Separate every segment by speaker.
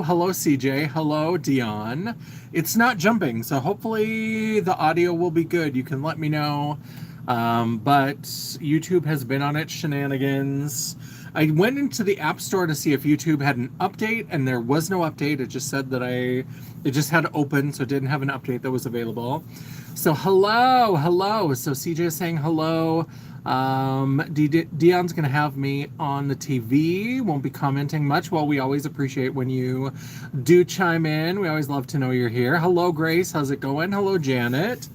Speaker 1: Hello, CJ. Hello, Dion. It's not jumping, so hopefully the audio will be good. You can let me know. But YouTube has been on its shenanigans. I went into the App Store to see if YouTube had an update, and there was no update. It just said that it just had open, so it didn't have an update that was available. So hello. So CJ is saying hello. Dion's gonna have me on the TV. Won't be commenting much. Well, we always appreciate when you do chime in. We always love to know you're here. Hello, Grace. How's it going? Hello, Janet.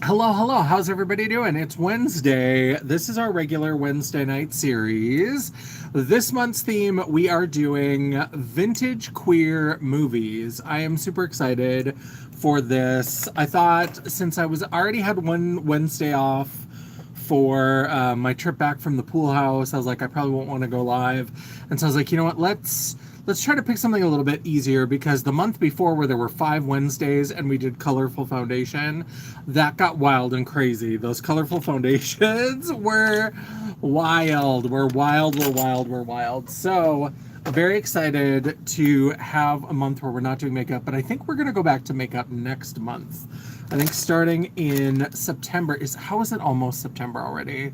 Speaker 1: Hello. How's everybody doing? It's Wednesday. This is our regular Wednesday night series. This month's theme, we are doing vintage queer movies. I am super excited for this. I thought since I was already had one Wednesday off for my trip back from the pool house, I was like, I probably won't want to go live. And so I was like, you know what, let's try to pick something a little bit easier, because the month before, where there were 5 Wednesdays and we did colorful foundation, that got wild and crazy. Those colorful foundations were wild. We're wild. So I'm very excited to have a month where we're not doing makeup, but I think we're going to go back to makeup next month. I think starting in September how is it almost September already?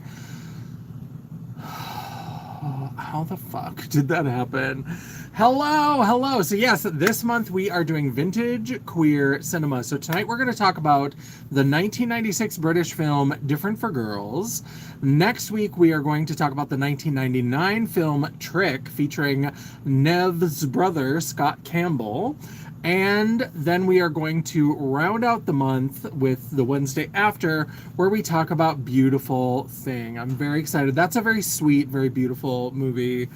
Speaker 1: How the fuck did that happen? Hello. So yes, this month we are doing vintage queer cinema. So tonight we're going to talk about the 1996 British film Different for Girls. Next week we are going to talk about the 1999 film Trick, featuring Nev's brother, Scott Campbell. And then we are going to round out the month with the Wednesday after, where we talk about Beautiful Thing. I'm very excited. That's a very sweet, very beautiful movie.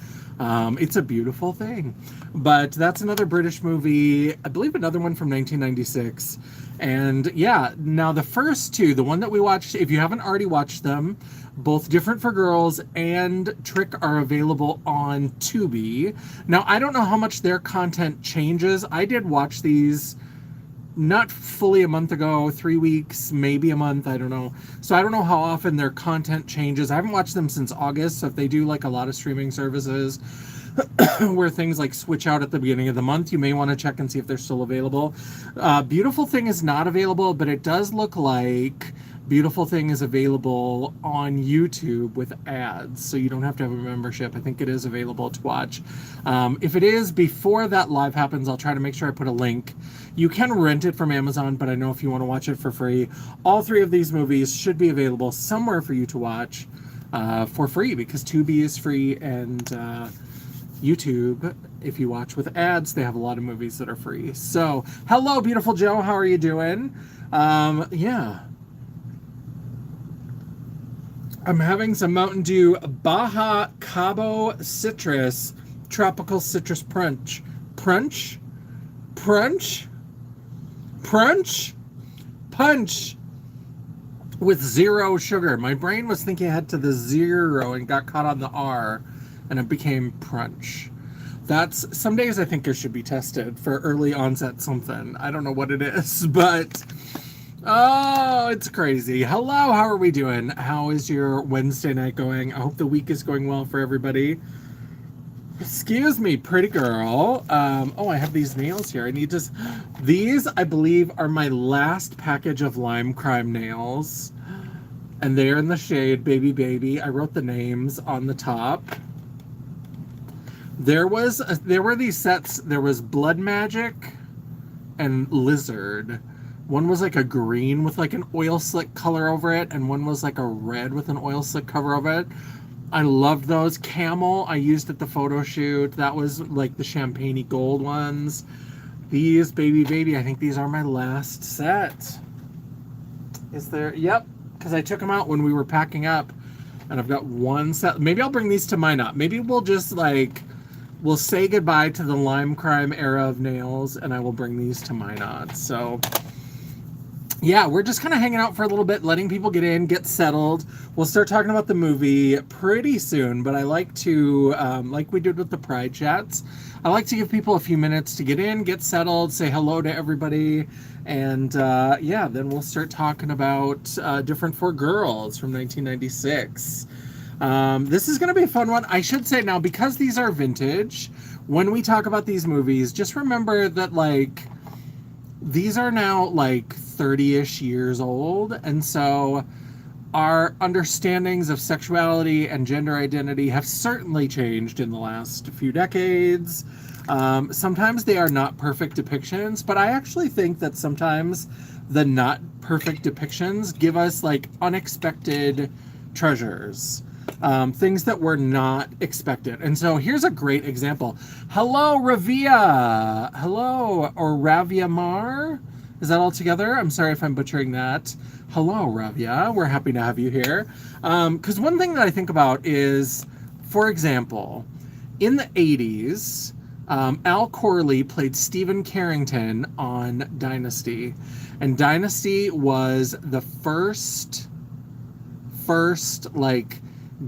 Speaker 1: It's a beautiful thing. But that's another British movie, I believe another one from 1996. And yeah, now the first two, the one that we watched, if you haven't already watched them, both Different for Girls and Trick are available on Tubi. Now, I don't know how much their content changes. I did watch these not fully a month ago, 3 weeks, maybe a month, I don't know. So I don't know how often their content changes. I haven't watched them since August, so if they do like a lot of streaming services where things like switch out at the beginning of the month, you may want to check and see if they're still available. Beautiful Thing is not available, but it does look like Beautiful Thing is available on YouTube with ads, so you don't have to have a membership. I think it is available to watch. If it is, before that live happens, I'll try to make sure I put a link. You can rent it from Amazon, but I know if you want to watch it for free, all 3 of these movies should be available somewhere for you to watch for free, because Tubi is free, and YouTube, if you watch with ads, they have a lot of movies that are free. So, hello, beautiful Joe. How are you doing? Yeah. I'm having some Mountain Dew Baja Cabo Citrus Tropical Citrus Punch. Punch with 0 sugar. My brain was thinking ahead to the 0 and got caught on the R, and it became Prunch. That's, some days I think it should be tested for early onset something. I don't know what it is, but oh, it's crazy. Hello, how are we doing? How is your Wednesday night going? I hope the week is going well for everybody. Excuse me, pretty girl. Oh, I have these nails here. These, I believe, are my last package of Lime Crime nails. And they're in the shade Baby. I wrote the names on the top. There were these sets. There was Blood Magic and Lizard. One was like a green with like an oil slick color over it, and one was like a red with an oil slick cover over it. I loved those. Camel, I used at the photo shoot. That was like the champagne-y gold ones. These, baby, I think these are my last set. Is there? Yep, because I took them out when we were packing up, and I've got one set. Maybe I'll bring these to Minot. Maybe we'll just we'll say goodbye to the Lime Crime era of nails, and I will bring these to Minot. So yeah, we're just kind of hanging out for a little bit, letting people get in, get settled. We'll start talking about the movie pretty soon, but I like to, like we did with the Pride Chats, I like to give people a few minutes to get in, get settled, say hello to everybody, and yeah, then we'll start talking about Different for Girls from 1996. This is going to be a fun one. I should say now, because these are vintage, when we talk about these movies, just remember that, like, these are now, like, 30-ish years old, and so our understandings of sexuality and gender identity have certainly changed in the last few decades. Sometimes they are not perfect depictions, but I actually think that sometimes the not perfect depictions give us, like, unexpected treasures. Things that were not expected. And so here's a great example. Hello, Ravia. Hello, or Ravia Mar. Is that all together? I'm sorry if I'm butchering that. Hello, Ravia. We're happy to have you here. Because one thing that I think about is, for example, in the 80s, Al Corley played Stephen Carrington on Dynasty. And Dynasty was the first like,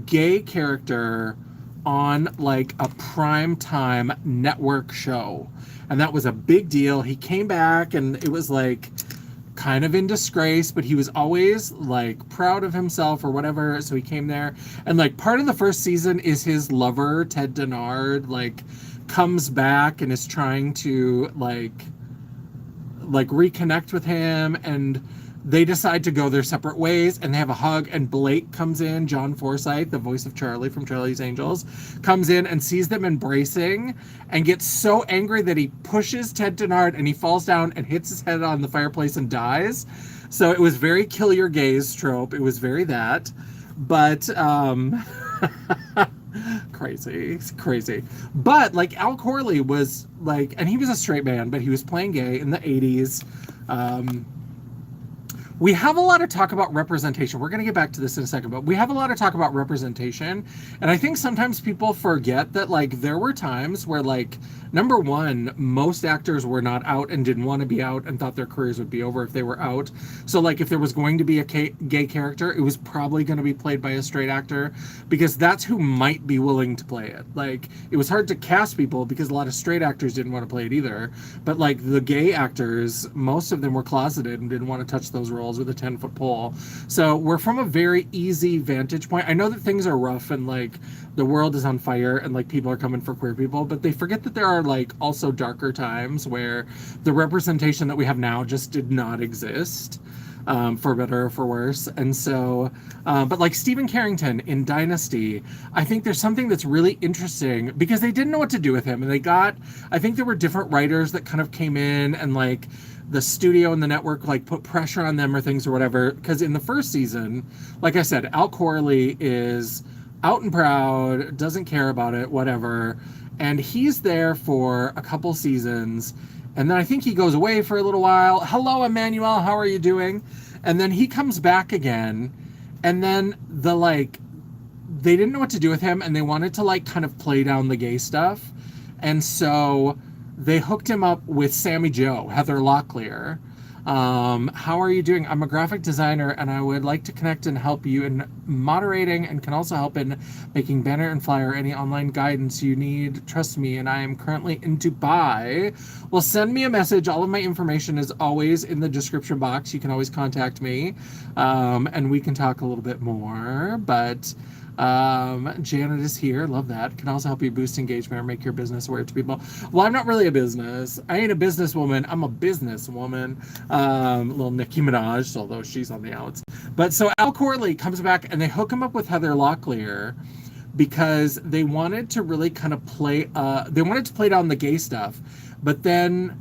Speaker 1: gay character on, like, a primetime network show. And that was a big deal. He came back and it was, like, kind of in disgrace, but he was always, like, proud of himself or whatever. So he came there. And, like, part of the first season is his lover, Ted Denard, like, comes back and is trying to, like reconnect with him, and they decide to go their separate ways, and they have a hug, and Blake comes in, John Forsythe, the voice of Charlie from Charlie's Angels, comes in and sees them embracing and gets so angry that he pushes Ted Denard and he falls down and hits his head on the fireplace and dies. So it was very kill your gays trope. It was very that. But crazy. But, like, Al Corley was, like, and he was a straight man, but he was playing gay in the 80s. We have a lot of talk about representation. We're going to get back to this in a second, but we have a lot of talk about representation. And I think sometimes people forget that, like, there were times where, like, number one, most actors were not out and didn't want to be out and thought their careers would be over if they were out. So, like, if there was going to be a gay character, it was probably going to be played by a straight actor, because that's who might be willing to play it. Like, it was hard to cast people because a lot of straight actors didn't want to play it either. But, like, the gay actors, most of them were closeted and didn't want to touch those roles with a 10-foot pole. So we're from a very easy vantage point. I know that things are rough and, like, the world is on fire and, like, people are coming for queer people, but they forget that there are, like, also darker times where the representation that we have now just did not exist, for better or for worse. And so, but, like, Stephen Carrington in Dynasty, I think there's something that's really interesting because they didn't know what to do with him. And I think there were different writers that kind of came in, and, like, the studio and the network, like, put pressure on them or things or whatever. Because in the first season, like I said, Al Corley is out and proud, doesn't care about it, whatever. And he's there for a couple seasons. And then I think he goes away for a little while. Hello, Emmanuel, how are you doing? And then he comes back again. And then they didn't know what to do with him, and they wanted to, like, kind of play down the gay stuff. And so they hooked him up with Sammy Jo, Heather Locklear. How are you doing? I'm a graphic designer, and I would like to connect and help you in moderating, and can also help in making banner and flyer, any online guidance you need. Trust me, and I am currently in Dubai. Well, send me a message. All of my information is always in the description box. You can always contact me, and we can talk a little bit more. But Janet is here. Love that. Can also help you boost engagement or make your business aware to people. Well, I'm not really a business. I ain't a businesswoman. I'm a businesswoman. Little Nicki Minaj, although she's on the outs. But so Al Corley comes back and they hook him up with Heather Locklear because they wanted to really kind of play down the gay stuff. But then,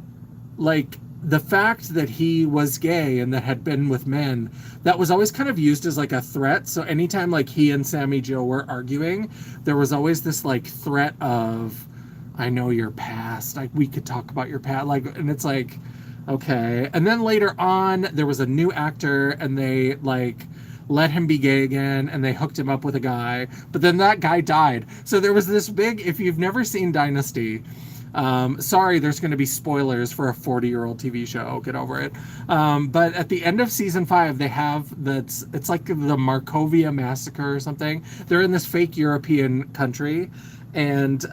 Speaker 1: like, the fact that he was gay and that had been with men, that was always kind of used as, like, a threat. So anytime, like, he and Sammy Jo were arguing, there was always this, like, threat of, I know your past, like, we could talk about your past, like, and it's like, okay. And then later on, there was a new actor, and they, like, let him be gay again, and they hooked him up with a guy, but then that guy died. So there was this big, if you've never seen Dynasty, sorry, there's going to be spoilers for a 40-year-old TV show. Get over it. But at the end of season 5, they have it's like the Markovia massacre or something. They're in this fake European country, and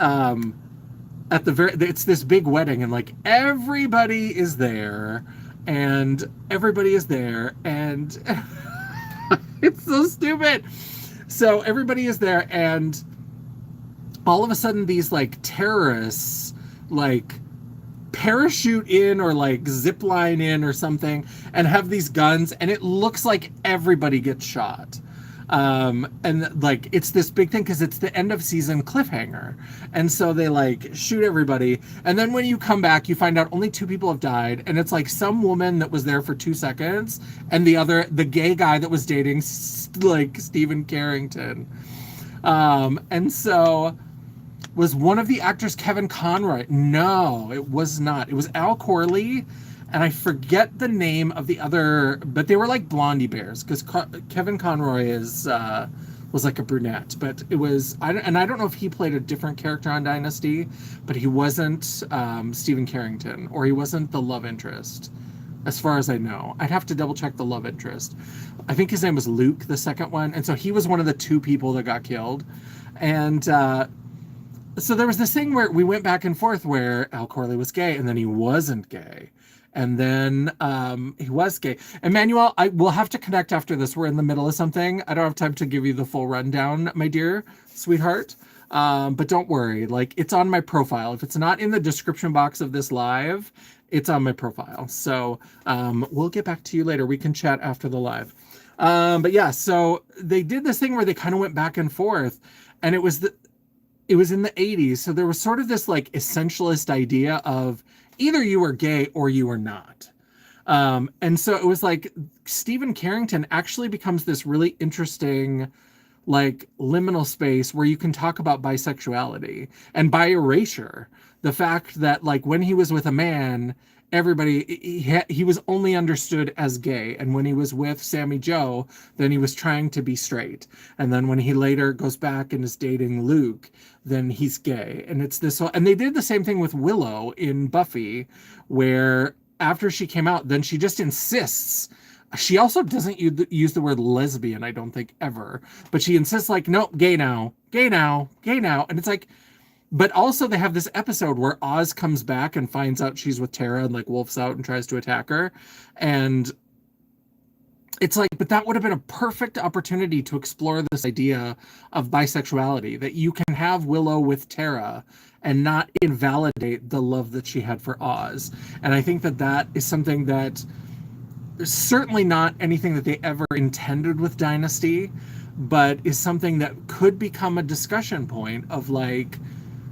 Speaker 1: it's this big wedding, and, like, everybody is there, and it's so stupid. So everybody is there, and all of a sudden these like terrorists like parachute in or like zip line in or something and have these guns, and it looks like everybody gets shot. And like it's this big thing because it's the end of season cliffhanger, and so they like shoot everybody, and then when you come back you find out only 2 people have died, and it's like some woman that was there for 2 seconds and the gay guy that was dating like Stephen Carrington. And so was one of the actors Kevin Conroy? No, it was not. It was Al Corley, and I forget the name of the other, but they were like blondie bears because Kevin Conroy was like a brunette, but it was I don't know if he played a different character on Dynasty, but he wasn't Stephen Carrington, or he wasn't the love interest, as far as I know. I'd have to double check the love interest. I think his name was Luke, the second one, and so he was one of the 2 people that got killed, and so there was this thing where we went back and forth where Al Corley was gay and then he wasn't gay. And then he was gay. Emmanuel, I will have to connect after this. We're in the middle of something. I don't have time to give you the full rundown, my dear sweetheart. But don't worry, like it's on my profile. If it's not in the description box of this live, it's on my profile. So we'll get back to you later. We can chat after the live. But yeah, so they did this thing where they kind of went back and forth, and it was in the 80s, so there was sort of this like essentialist idea of either you were gay or you were not. And so it was like Stephen Carrington actually becomes this really interesting like liminal space where you can talk about bisexuality and bi erasure. The fact that like when he was with a man, he was only understood as gay, and when he was with Sammy Joe, then he was trying to be straight, and then when he later goes back and is dating Luke, then he's gay. And it's this, and they did the same thing with Willow in Buffy, where after she came out, then she just insists. She also doesn't use the word lesbian, I don't think, ever, but she insists like, no, gay now, gay now, gay now. And it's like, but also they have this episode where Oz comes back and finds out she's with Tara and like wolfs out and tries to attack her. And it's like, but that would have been a perfect opportunity to explore this idea of bisexuality, that you can have Willow with Tara and not invalidate the love that she had for Oz. And I think that that is something that certainly not anything that they ever intended with Dynasty, but is something that could become a discussion point of like,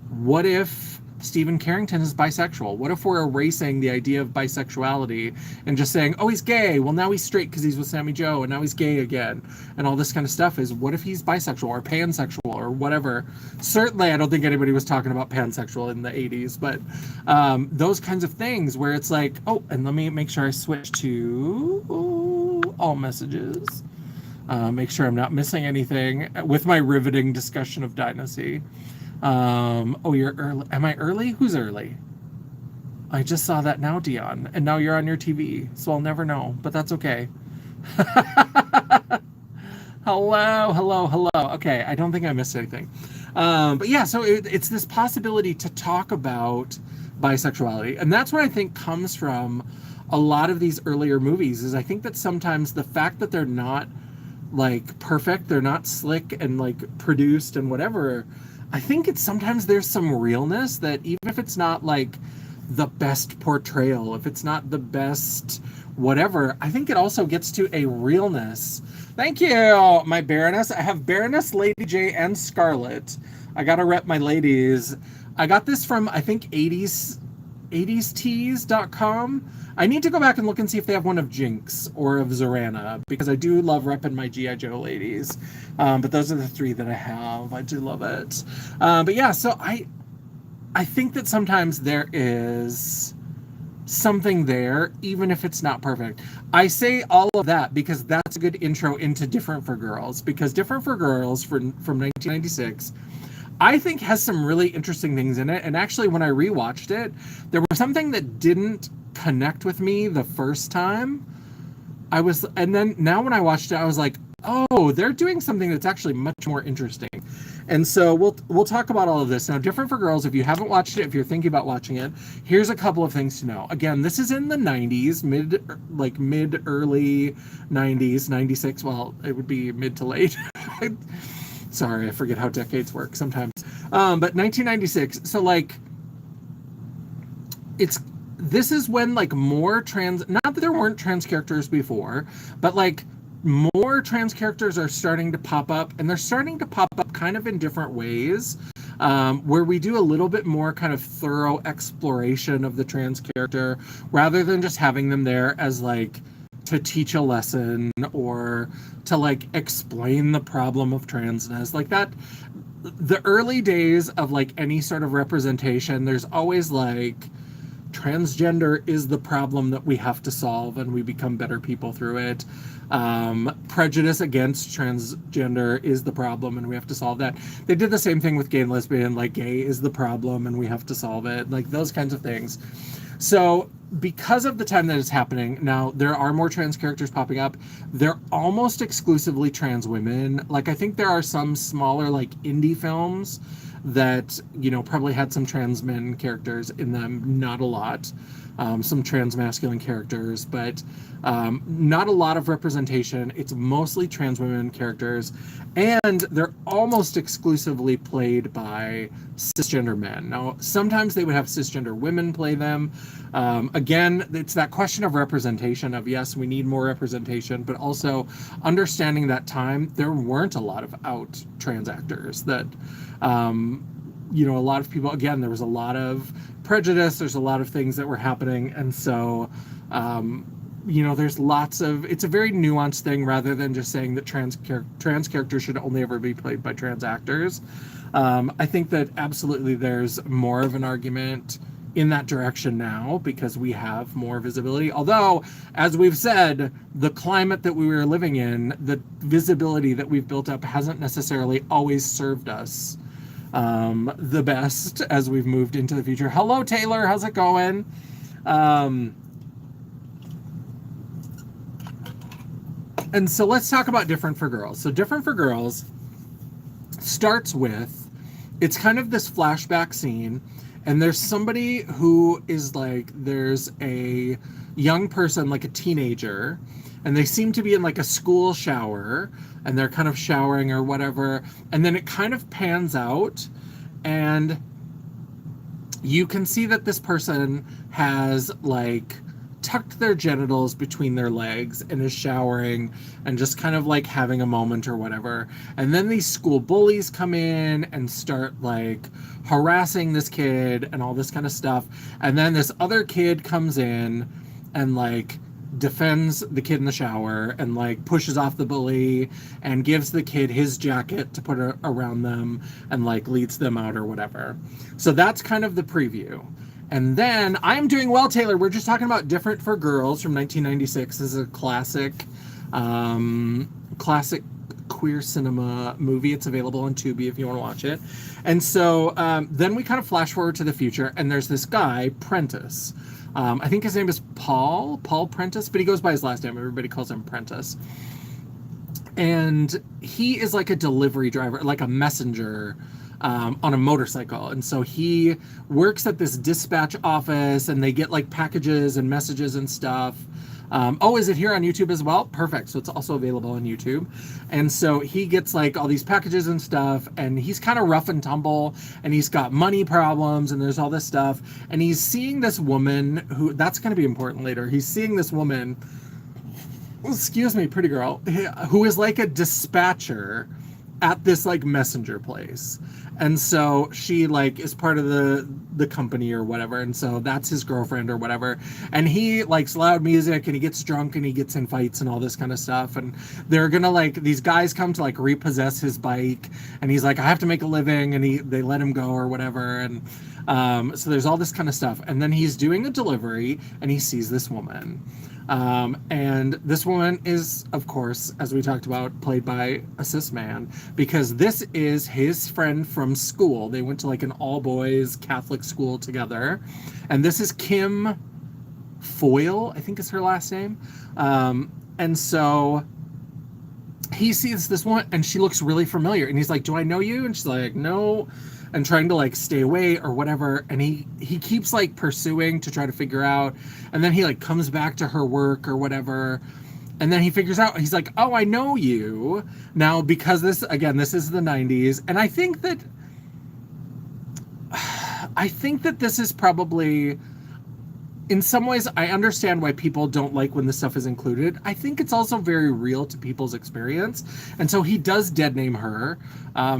Speaker 1: what if Stephen Carrington is bisexual? What if we're erasing the idea of bisexuality and just saying, oh, he's gay. Well, now he's straight because he's with Sammy Joe, and now he's gay again. And all this kind of stuff is, what if he's bisexual or pansexual or whatever? Certainly, I don't think anybody was talking about pansexual in the 80s, but those kinds of things where it's like, oh, and let me make sure I switch to all messages. Make sure I'm not missing anything with my riveting discussion of Dynasty. Oh, you're early. Am I early? Who's early? I just saw that now, Dion, and now you're on your TV, so I'll never know, but that's okay. Hello. Okay, I don't think I missed anything. But yeah, so it's this possibility to talk about bisexuality, and that's what I think comes from a lot of these earlier movies, is I think that sometimes the fact that they're not like perfect, they're not slick and like produced and whatever, I think it's sometimes there's some realness that even if it's not like the best portrayal, if it's not the best whatever, I think it also gets to a realness. Thank you, my Baroness. I have Baroness, Lady J, and Scarlet. I gotta rep my ladies. I got this from, I think, 80stees.com. I need to go back and look and see if they have one of Jinx or of Zorana, because I do love repping my G.I. Joe ladies. But those are the 3 that I have. I do love it. But yeah, so I think that sometimes there is something there, even if it's not perfect. I say all of that because that's a good intro into Different for Girls, because Different for Girls from 1996, I think has some really interesting things in it. And actually, when I rewatched it, there was something that didn't connect with me the first time. And then now when I watched it, I was like, oh, they're doing something that's actually much more interesting. And so we'll talk about all of this. Now, Different for Girls, if you haven't watched it, if you're thinking about watching it, here's a couple of things to know. Again, this is in the 90s, mid-early 90s, 96. Well, it would be mid to late. Sorry, I forget how decades work sometimes. But 1996, so like this is when like more trans, not that there weren't trans characters before, but like more trans characters are starting to pop up, and they're starting to pop up kind of in different ways, where we do a little bit more kind of thorough exploration of the trans character rather than just having them there as like to teach a lesson or to like explain the problem of transness. Like that, the early days of like any sort of representation, there's always like transgender is the problem that we have to solve and we become better people through it. Prejudice against transgender is the problem and we have to solve that. They did the same thing with gay and lesbian, like gay is the problem and we have to solve it, like those kinds of things. So because of the time that it's happening, now there are more trans characters popping up. They're almost exclusively trans women. Like I think there are some smaller like indie films that, you know, probably had some trans men characters in them, not a lot. Some trans masculine characters, but not a lot of representation. It's mostly trans women characters, and they're almost exclusively played by cisgender men. Now, sometimes they would have cisgender women play them. Again, it's that question of representation of, yes, we need more representation, but also understanding that time, there weren't a lot of out trans actors that, you know, a lot of people, again, there was a lot of prejudice, there's a lot of things that were happening, and so you know, there's lots of, it's a very nuanced thing rather than just saying that trans characters should only ever be played by trans actors. I think that absolutely there's more of an argument in that direction now because we have more visibility, although as we've said, the climate that we were living in, the visibility that we've built up hasn't necessarily always served us the best as we've moved into the future. Hello, Taylor. How's it going? And so let's talk about Different for Girls. So Different for Girls starts with, it's kind of this flashback scene, and there's somebody who is like, there's a young person, like a teenager, and they seem to be in like a school shower, and they're kind of showering or whatever, and then it kind of pans out, and you can see that this person has like tucked their genitals between their legs and is showering and just kind of like having a moment or whatever. And then these school bullies come in and start like harassing this kid and all this kind of stuff. And then this other kid comes in and like defends the kid in the shower and like pushes off the bully and gives the kid his jacket to put around them and like leads them out or whatever. So that's kind of the preview. And then, I'm doing well, Taylor. We're just talking about Different for Girls from 1996. This is a classic queer cinema movie. It's available on Tubi if you want to watch it. And so then we kind of flash forward to the future, and there's this guy, Prentice. I think his name is Paul Prentice, but he goes by his last name. Everybody calls him Prentice. And he is like a delivery driver, like a messenger, on a motorcycle. And so he works at this dispatch office, and they get like packages and messages and stuff. Oh, is it here on YouTube as well? Perfect. So it's also available on YouTube. And so he gets like all these packages and stuff, and he's kind of rough and tumble, and he's got money problems, and there's all this stuff. And he's seeing this woman who, that's going to be important later. He's seeing this woman, excuse me, pretty girl, who is like a dispatcher at this like messenger place. And so she like is part of the company or whatever, and so that's his girlfriend or whatever. And he likes loud music, and he gets drunk, and he gets in fights and all this kind of stuff. And they're gonna like, these guys come to like repossess his bike, and he's like, I have to make a living, and they let him go or whatever. And so there's all this kind of stuff. And then he's doing a delivery, and he sees this woman. And this woman is, of course, as we talked about, played by a cis man, because this is his friend from school. They went to like an all-boys Catholic school together. And this is Kim Foyle, I think is her last name. And so he sees this woman, and she looks really familiar. And he's like, do I know you? And she's like, no. And trying to like stay away or whatever, and he keeps like pursuing to try to figure out, and then he like comes back to her work or whatever, and then he figures out, he's like, oh, I know you now, because this is the 90s. And I think that I think that this is probably, in some ways, I understand why people don't like when this stuff is included. I think it's also very real to people's experience. And so he does dead name her.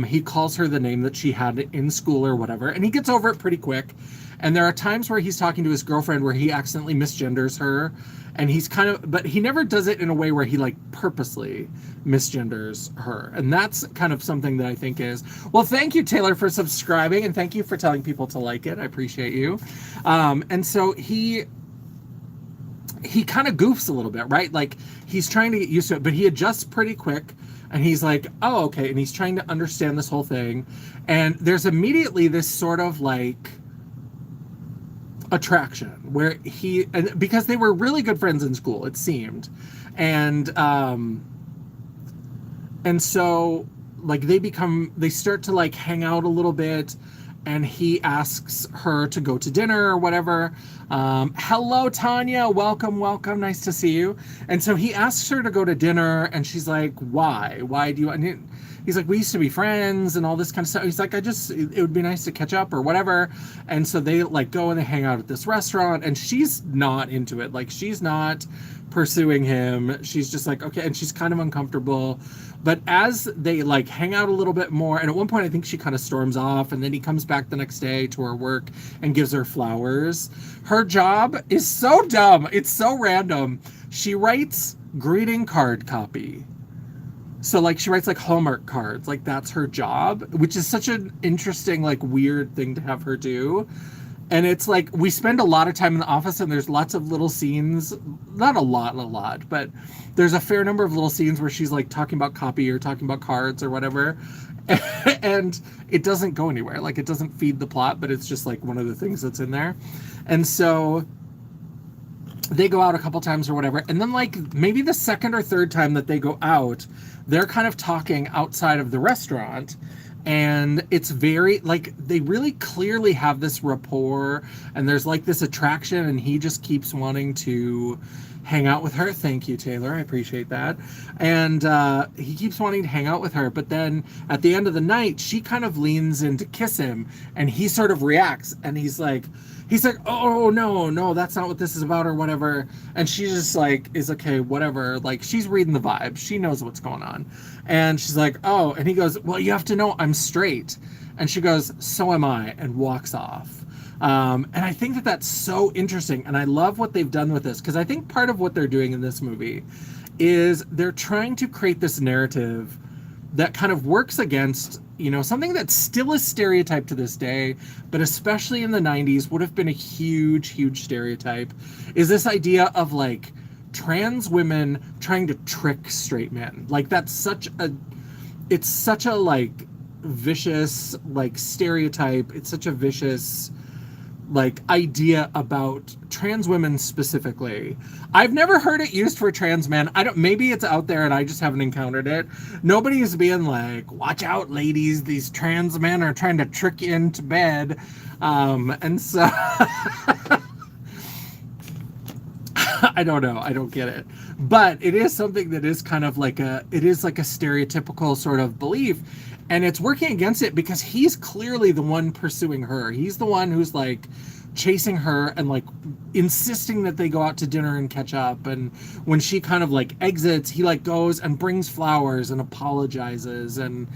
Speaker 1: He calls her the name that she had in school or whatever, and he gets over it pretty quick. And there are times where he's talking to his girlfriend where he accidentally misgenders her. And he's kind of, but he never does it in a way where he like purposely misgenders her. And that's kind of something that I think is, well, thank you, Taylor, for subscribing. And thank you for telling people to like it. I appreciate you. And so he kind of goofs a little bit, right? Like he's trying to get used to it, but he adjusts pretty quick. And he's like, oh, okay. And he's trying to understand this whole thing. And there's immediately this sort of like attraction where and because they were really good friends in school, it seemed. And so like they start to like hang out a little bit, and he asks her to go to dinner or whatever. Hello, Tanya. Welcome. Nice to see you. And so he asks her to go to dinner, and she's like, why? Why do you... And he's like, we used to be friends and all this kind of stuff. He's like, it would be nice to catch up or whatever. And so they like go and they hang out at this restaurant, and she's not into it. Like she's not pursuing him. She's just like, okay. And she's kind of uncomfortable. But as they like hang out a little bit more, and at one point I think she kind of storms off, and then he comes back the next day to her work and gives her flowers. Her job is so dumb. It's so random. She writes greeting card copy. So like she writes like Hallmark cards, like that's her job, which is such an interesting, like weird thing to have her do. And it's like, we spend a lot of time in the office, and there's lots of little scenes, not a lot, but there's a fair number of little scenes where she's like talking about copy or talking about cards or whatever. And it doesn't go anywhere. Like it doesn't feed the plot, but it's just like one of the things that's in there. And so they go out a couple times or whatever. And then like maybe the second or third time that they go out, they're kind of talking outside of the restaurant. And it's very, like, they really clearly have this rapport, and there's like this attraction, and he just keeps wanting to hang out with her. Thank you, Taylor. I appreciate that. And he keeps wanting to hang out with her, but then at the end of the night, she kind of leans in to kiss him, and he sort of reacts, and he's like, oh, no, that's not what this is about or whatever. And she just like is okay, whatever. Like she's reading the vibe. She knows what's going on. And she's like, oh, and he goes, well, you have to know I'm straight. And she goes, so am I, and walks off. And I think that that's so interesting. And I love what they've done with this, because I think part of what they're doing in this movie is they're trying to create this narrative that kind of works against, you know, something that still is stereotyped to this day, but especially in the 90s would have been a huge stereotype, is this idea of like trans women trying to trick straight men. Like that's such a like vicious like stereotype. It's such a vicious like idea about trans women specifically. I've never heard it used for trans men. Maybe it's out there and I just haven't encountered it. Nobody's being like, watch out, ladies, these trans men are trying to trick you into bed. And so I don't know. I don't get it. But it is something that is kind of like a stereotypical sort of belief. And it's working against it because he's clearly the one pursuing her. He's the one who's like chasing her and like insisting that they go out to dinner and catch up. And when she kind of like exits, he like goes and brings flowers and apologizes and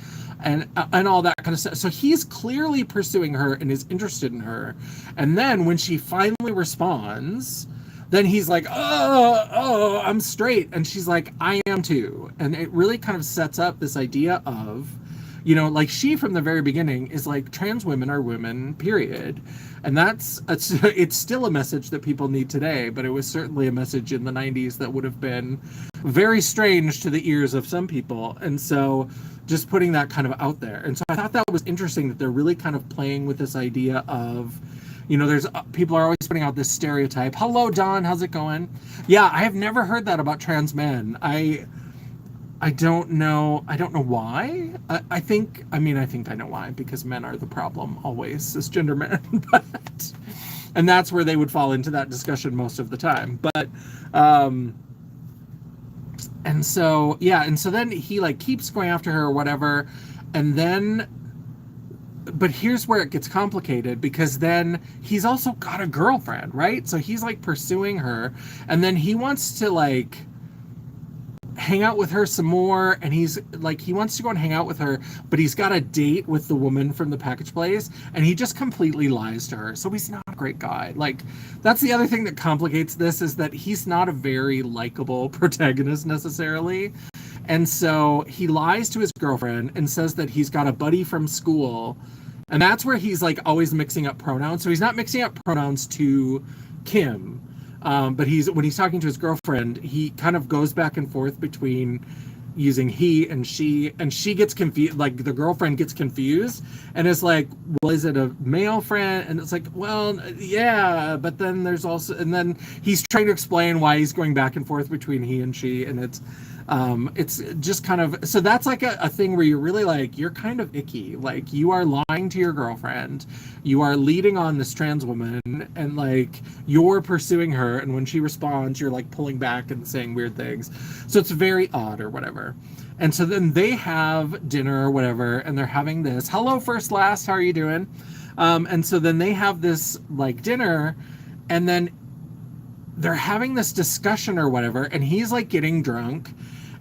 Speaker 1: all that kind of stuff. So he's clearly pursuing her and is interested in her. And then when she finally responds, then he's like, oh, I'm straight. And she's like, I am too. And it really kind of sets up this idea of, you know, like she from the very beginning is like, trans women are women, period. And it's still a message that people need today, but it was certainly a message in the 90s that would have been very strange to the ears of some people. And so just putting that kind of out there. And so I thought that was interesting that they're really kind of playing with this idea of, you know, there's people are always putting out this stereotype. Hello, Don. How's it going? Yeah, I have never heard that about trans men. I don't know. I don't know why. I think I know why, because men are the problem always, cisgender men. And that's where they would fall into that discussion most of the time. But and so then he like keeps going after her or whatever, and then but here's where it gets complicated, because then he's also got a girlfriend, right? So he's like pursuing her, and then he wants to like hang out with her some more, and he's like, he wants to go and hang out with her, but he's got a date with the woman from the package place, and he just completely lies to her. So he's not a great guy. Like, that's the other thing that complicates this, is that he's not a very likable protagonist necessarily. And so he lies to his girlfriend and says that he's got a buddy from school, and that's where he's like always mixing up pronouns. So he's not mixing up pronouns to Kim, but when he's talking to his girlfriend, he kind of goes back and forth between using he and she gets confused. Like, the girlfriend gets confused and is like, well, is it a male friend? And it's like, well, yeah, but then there's also, and then he's trying to explain why he's going back and forth between he and she, and it's just kind of, so that's like a thing where you're really like, you're kind of icky. Like, you are lying to your girlfriend, you are leading on this trans woman, and like, you're pursuing her, and when she responds, you're like pulling back and saying weird things. So it's very odd or whatever. And so then they have dinner or whatever, and they're having this, hello first last, how are you doing? And so then they have this like dinner, and then they're having this discussion or whatever, and he's like getting drunk,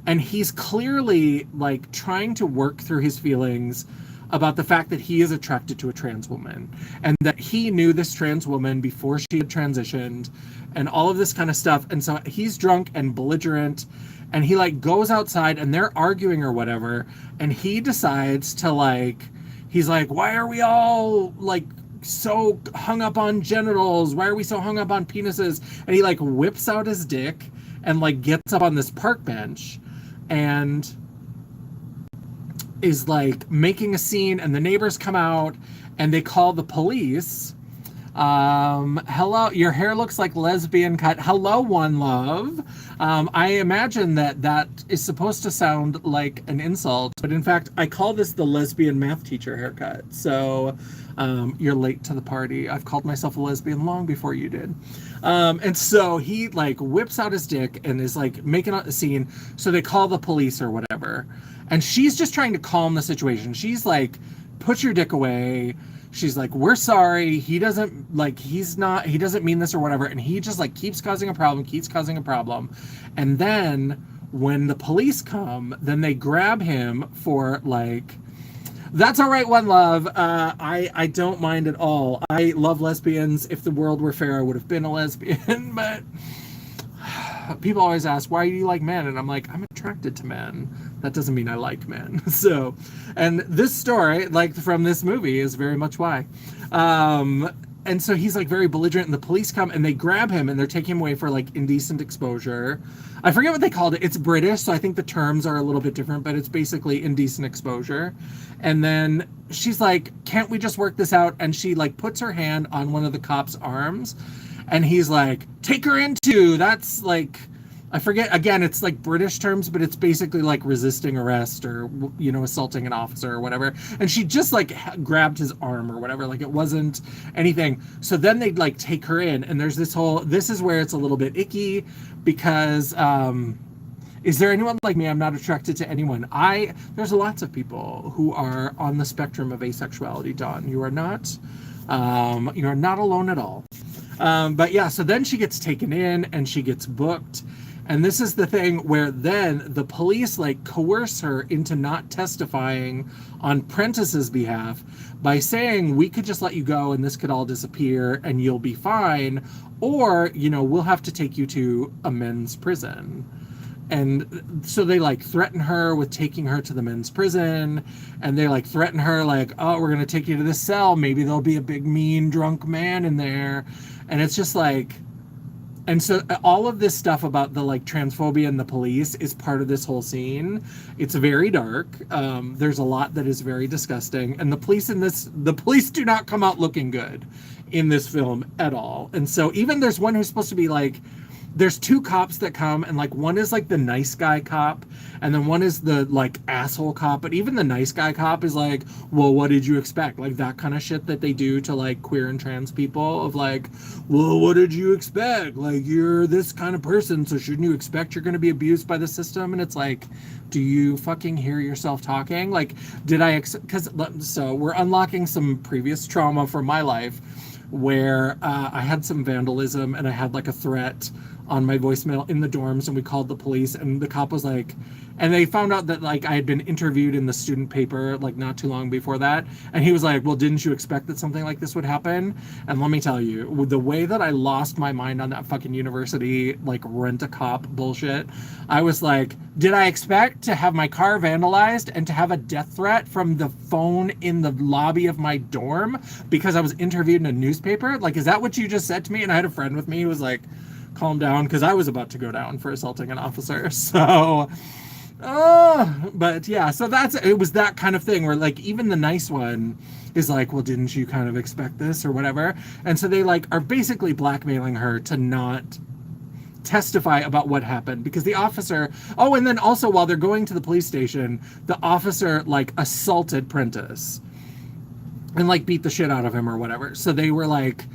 Speaker 1: and he's clearly like trying to work through his feelings about the fact that he is attracted to a trans woman, and that he knew this trans woman before she had transitioned, and all of this kind of stuff. And so he's drunk and belligerent, and he like goes outside, and they're arguing or whatever, and he decides to like, he's like, why are we all like so hung up on genitals? Why are we so hung up on penises? And he like whips out his dick and like gets up on this park bench and is like making a scene, and the neighbors come out and they call the police. Hello, your hair looks like lesbian cut. Hello, One Love. I imagine that is supposed to sound like an insult, but in fact, I call this the lesbian math teacher haircut. So you're late to the party. I've called myself a lesbian long before you did. And so he like whips out his dick and is like making a scene. So they call the police or whatever. And she's just trying to calm the situation. She's like, put your dick away. She's like, we're sorry. He doesn't mean this or whatever. And he just like keeps causing a problem. And then when the police come, then they grab him for like, that's all right, One Love. I don't mind at all. I love lesbians. If the world were fair, I would have been a lesbian. But people always ask, why do you like men? And I'm like, I'm attracted to men. That doesn't mean I like men. So, and this story, like from this movie, is very much why. And so he's like very belligerent, and the police come and they grab him and they're taking him away for like indecent exposure. I forget what they called it. It's British, so I think the terms are a little bit different, but it's basically indecent exposure. And then she's like, can't we just work this out? And she like puts her hand on one of the cops' arms, and he's like, take her into, that's like, I forget, again, it's like British terms, but it's basically like resisting arrest or, you know, assaulting an officer or whatever. And she just like grabbed his arm or whatever. Like, it wasn't anything. So then they'd like take her in, and there's this is where it's a little bit icky, because is there anyone like me? I'm not attracted to anyone. There's lots of people who are on the spectrum of asexuality, Dawn. You are not alone at all. But yeah, so then she gets taken in and she gets booked. And this is the thing where then the police like coerce her into not testifying on Prentice's behalf by saying, we could just let you go and this could all disappear and you'll be fine. Or, you know, we'll have to take you to a men's prison. And so they like threaten her with taking her to the men's prison, and they like threaten her like, oh, we're going to take you to this cell. Maybe there'll be a big, mean, drunk man in there. And it's just like, and so all of this stuff about the like transphobia and the police is part of this whole scene. It's very dark. There's a lot that is very disgusting. And the police do not come out looking good in this film at all. And so even there's one who's supposed to be like there's two cops that come, and like one is like the nice guy cop, and then one is the like asshole cop. But even the nice guy cop is like, well, what did you expect? Like that kind of shit that they do to like queer and trans people of like, well, what did you expect? Like, you're this kind of person, so shouldn't you expect you're going to be abused by the system? And it's like, do you fucking hear yourself talking? Like, did I because so we're unlocking some previous trauma from my life where I had some vandalism and I had like a threat on my voicemail in the dorms, and we called the police, and the cop was like, and they found out that like I had been interviewed in the student paper like not too long before that, and he was like, well, didn't you expect that something like this would happen? And let me tell you, with the way that I lost my mind on that fucking university like rent a cop bullshit, I was like, did I expect to have my car vandalized and to have a death threat from the phone in the lobby of my dorm because I was interviewed in a newspaper? Like, is that what you just said to me? And I had a friend with me who was like, calm down, because I was about to go down for assaulting an officer. So but yeah, so it was that kind of thing where like even the nice one is like, well, didn't you kind of expect this or whatever? And so they like are basically blackmailing her to not testify about what happened, because the officer, oh, and then also while they're going to the police station, the officer like assaulted Prentice and like beat the shit out of him or whatever. So they were like,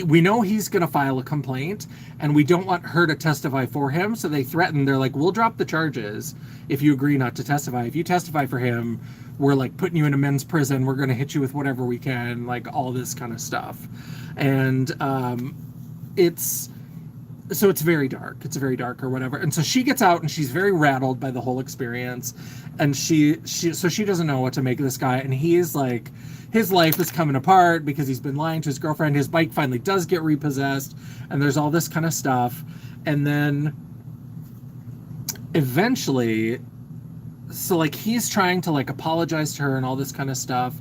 Speaker 1: we know he's going to file a complaint and we don't want her to testify for him. So they threatened, they're like, we'll drop the charges if you agree not to testify. If you testify for him, we're like putting you in a men's prison. We're going to hit you with whatever we can, like all this kind of stuff. And it's very dark. It's very dark or whatever. And so she gets out and she's very rattled by the whole experience. And she doesn't know what to make of this guy. And he is like, his life is coming apart because he's been lying to his girlfriend. His bike finally does get repossessed. And there's all this kind of stuff. And then eventually, so like he's trying to like apologize to her and all this kind of stuff.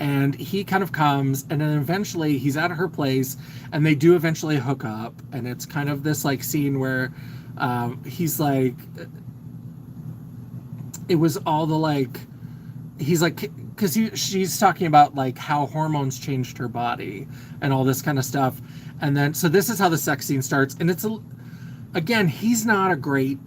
Speaker 1: And he kind of comes, and then eventually he's at her place, and they do eventually hook up. And it's kind of this like scene where he's like, it was all the like, he's like, because she's talking about like how hormones changed her body and all this kind of stuff. And then, so this is how the sex scene starts. And it's, again, he's not a great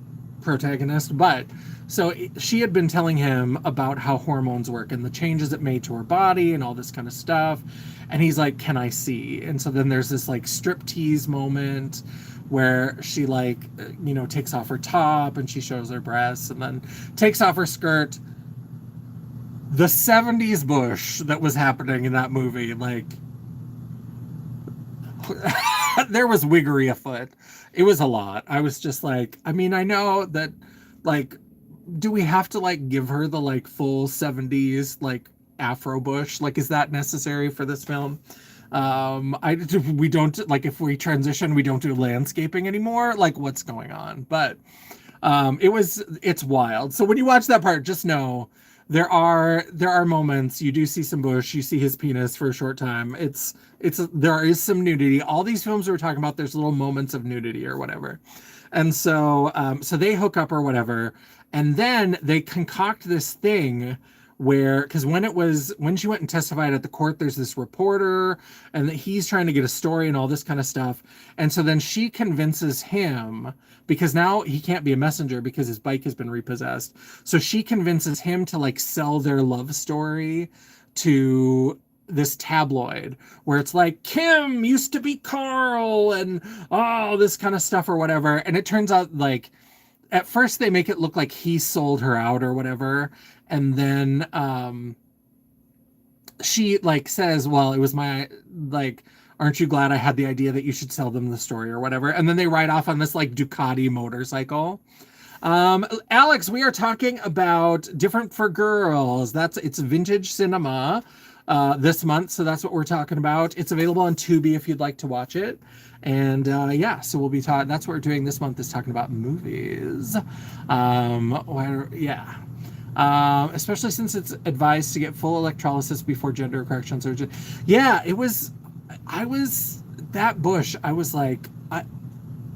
Speaker 1: protagonist, but so she had been telling him about how hormones work and the changes it made to her body and all this kind of stuff. And he's like, can I see? And so then there's this like striptease moment where she like, takes off her top and she shows her breasts and then takes off her skirt. The 70s bush that was happening in that movie, like, there was wiggery afoot. It was a lot. I was just like, I mean, I know that, like, do we have to, like, give her the, like, full 70s, like, Afro bush? Like, is that necessary for this film? We don't, like, if we transition, we don't do landscaping anymore. Like, what's going on? But it's wild. So when you watch that part, just know there are moments you do see some bush, you see his penis for a short time. There is some nudity. All these films we're talking about, there's little moments of nudity or whatever. And so they hook up or whatever, and then they concoct this thing where, because when she went and testified at the court, there's this reporter and he's trying to get a story and all this kind of stuff. And so then she convinces him, because now he can't be a messenger because his bike has been repossessed. So she convinces him to like sell their love story to this tabloid where it's like, Kim used to be Carl and all this kind of stuff or whatever. And it turns out like, at first they make it look like he sold her out or whatever. And then she like says, well, it was my, like, aren't you glad I had the idea that you should sell them the story or whatever? And then they ride off on this like Ducati motorcycle. Alex, we are talking about Different for Girls. It's vintage cinema this month. So that's what we're talking about. It's available on Tubi if you'd like to watch it. And so we'll be talking, that's what we're doing this month, is talking about movies. Especially since it's advised to get full electrolysis before gender correction surgery. Yeah, that bush, I was like,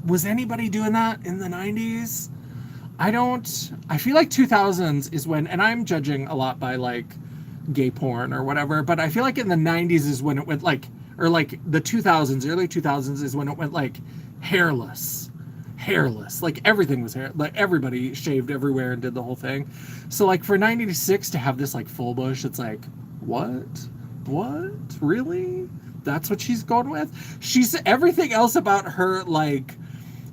Speaker 1: was anybody doing that in the 90s? I feel like 2000s is when, and I'm judging a lot by like gay porn or whatever, but I feel like in the 90s is when it went like, or like the 2000s, early 2000s is when it went like hairless hairless. Like everything was hair. Like everybody shaved everywhere and did the whole thing. So like for 96 to have this like full bush, it's like, what? What? Really? That's what she's going with? She's everything else about her like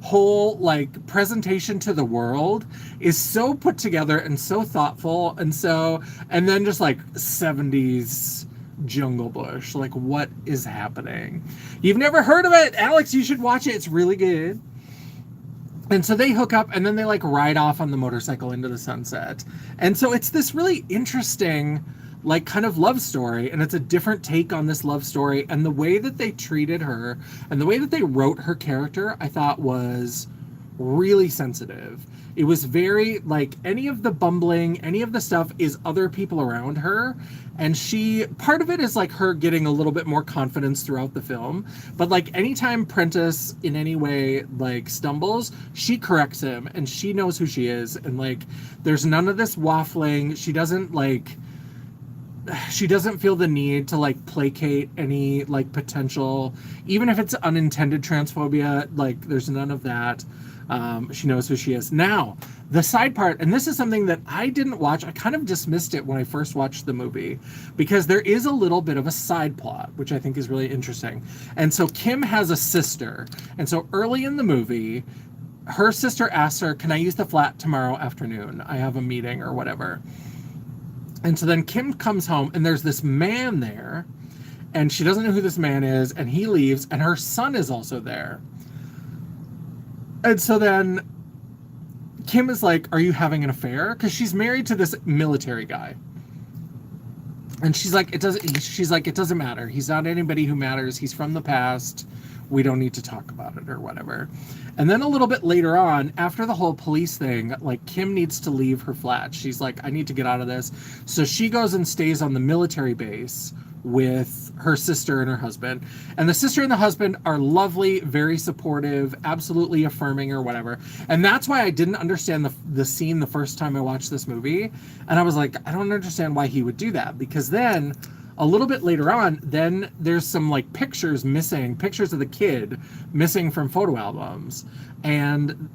Speaker 1: whole like presentation to the world is so put together and so thoughtful, and then just like 70s Jungle Bush. Like, what is happening? You've never heard of it, Alex? You should watch it. It's really good. And so they hook up, and then they like ride off on the motorcycle into the sunset. And so it's this really interesting like kind of love story, and it's a different take on this love story, and the way that they treated her and the way that they wrote her character I thought was really sensitive. It was very like any of the bumbling, any of the stuff is other people around her, and she part of it is like her getting a little bit more confidence throughout the film, but like anytime Prentice in any way like stumbles, she corrects him and she knows who she is, and like there's none of this waffling. She doesn't feel the need to like placate any like potential, even if it's unintended transphobia, like there's none of that. She knows who she is. Now, the side part, and this is something that I didn't watch, I kind of dismissed it when I first watched the movie, because there is a little bit of a side plot, which I think is really interesting. And so Kim has a sister, and so early in the movie, her sister asks her, can I use the flat tomorrow afternoon? I have a meeting or whatever. And so then Kim comes home, and there's this man there, and she doesn't know who this man is, and he leaves, and her son is also there. And so then Kim is like, are you having an affair? Because she's married to this military guy. And she's like, it doesn't matter. He's not anybody who matters. He's from the past. We don't need to talk about it or whatever. And then a little bit later on, after the whole police thing, like Kim needs to leave her flat. She's like, I need to get out of this. So she goes and stays on the military base with her sister and her husband. And the sister and the husband are lovely, very supportive, absolutely affirming or whatever. And that's why I didn't understand the scene the first time I watched this movie. And I was like, I don't understand why he would do that. Because then a little bit later on, then there's some like pictures of the kid missing from photo albums. And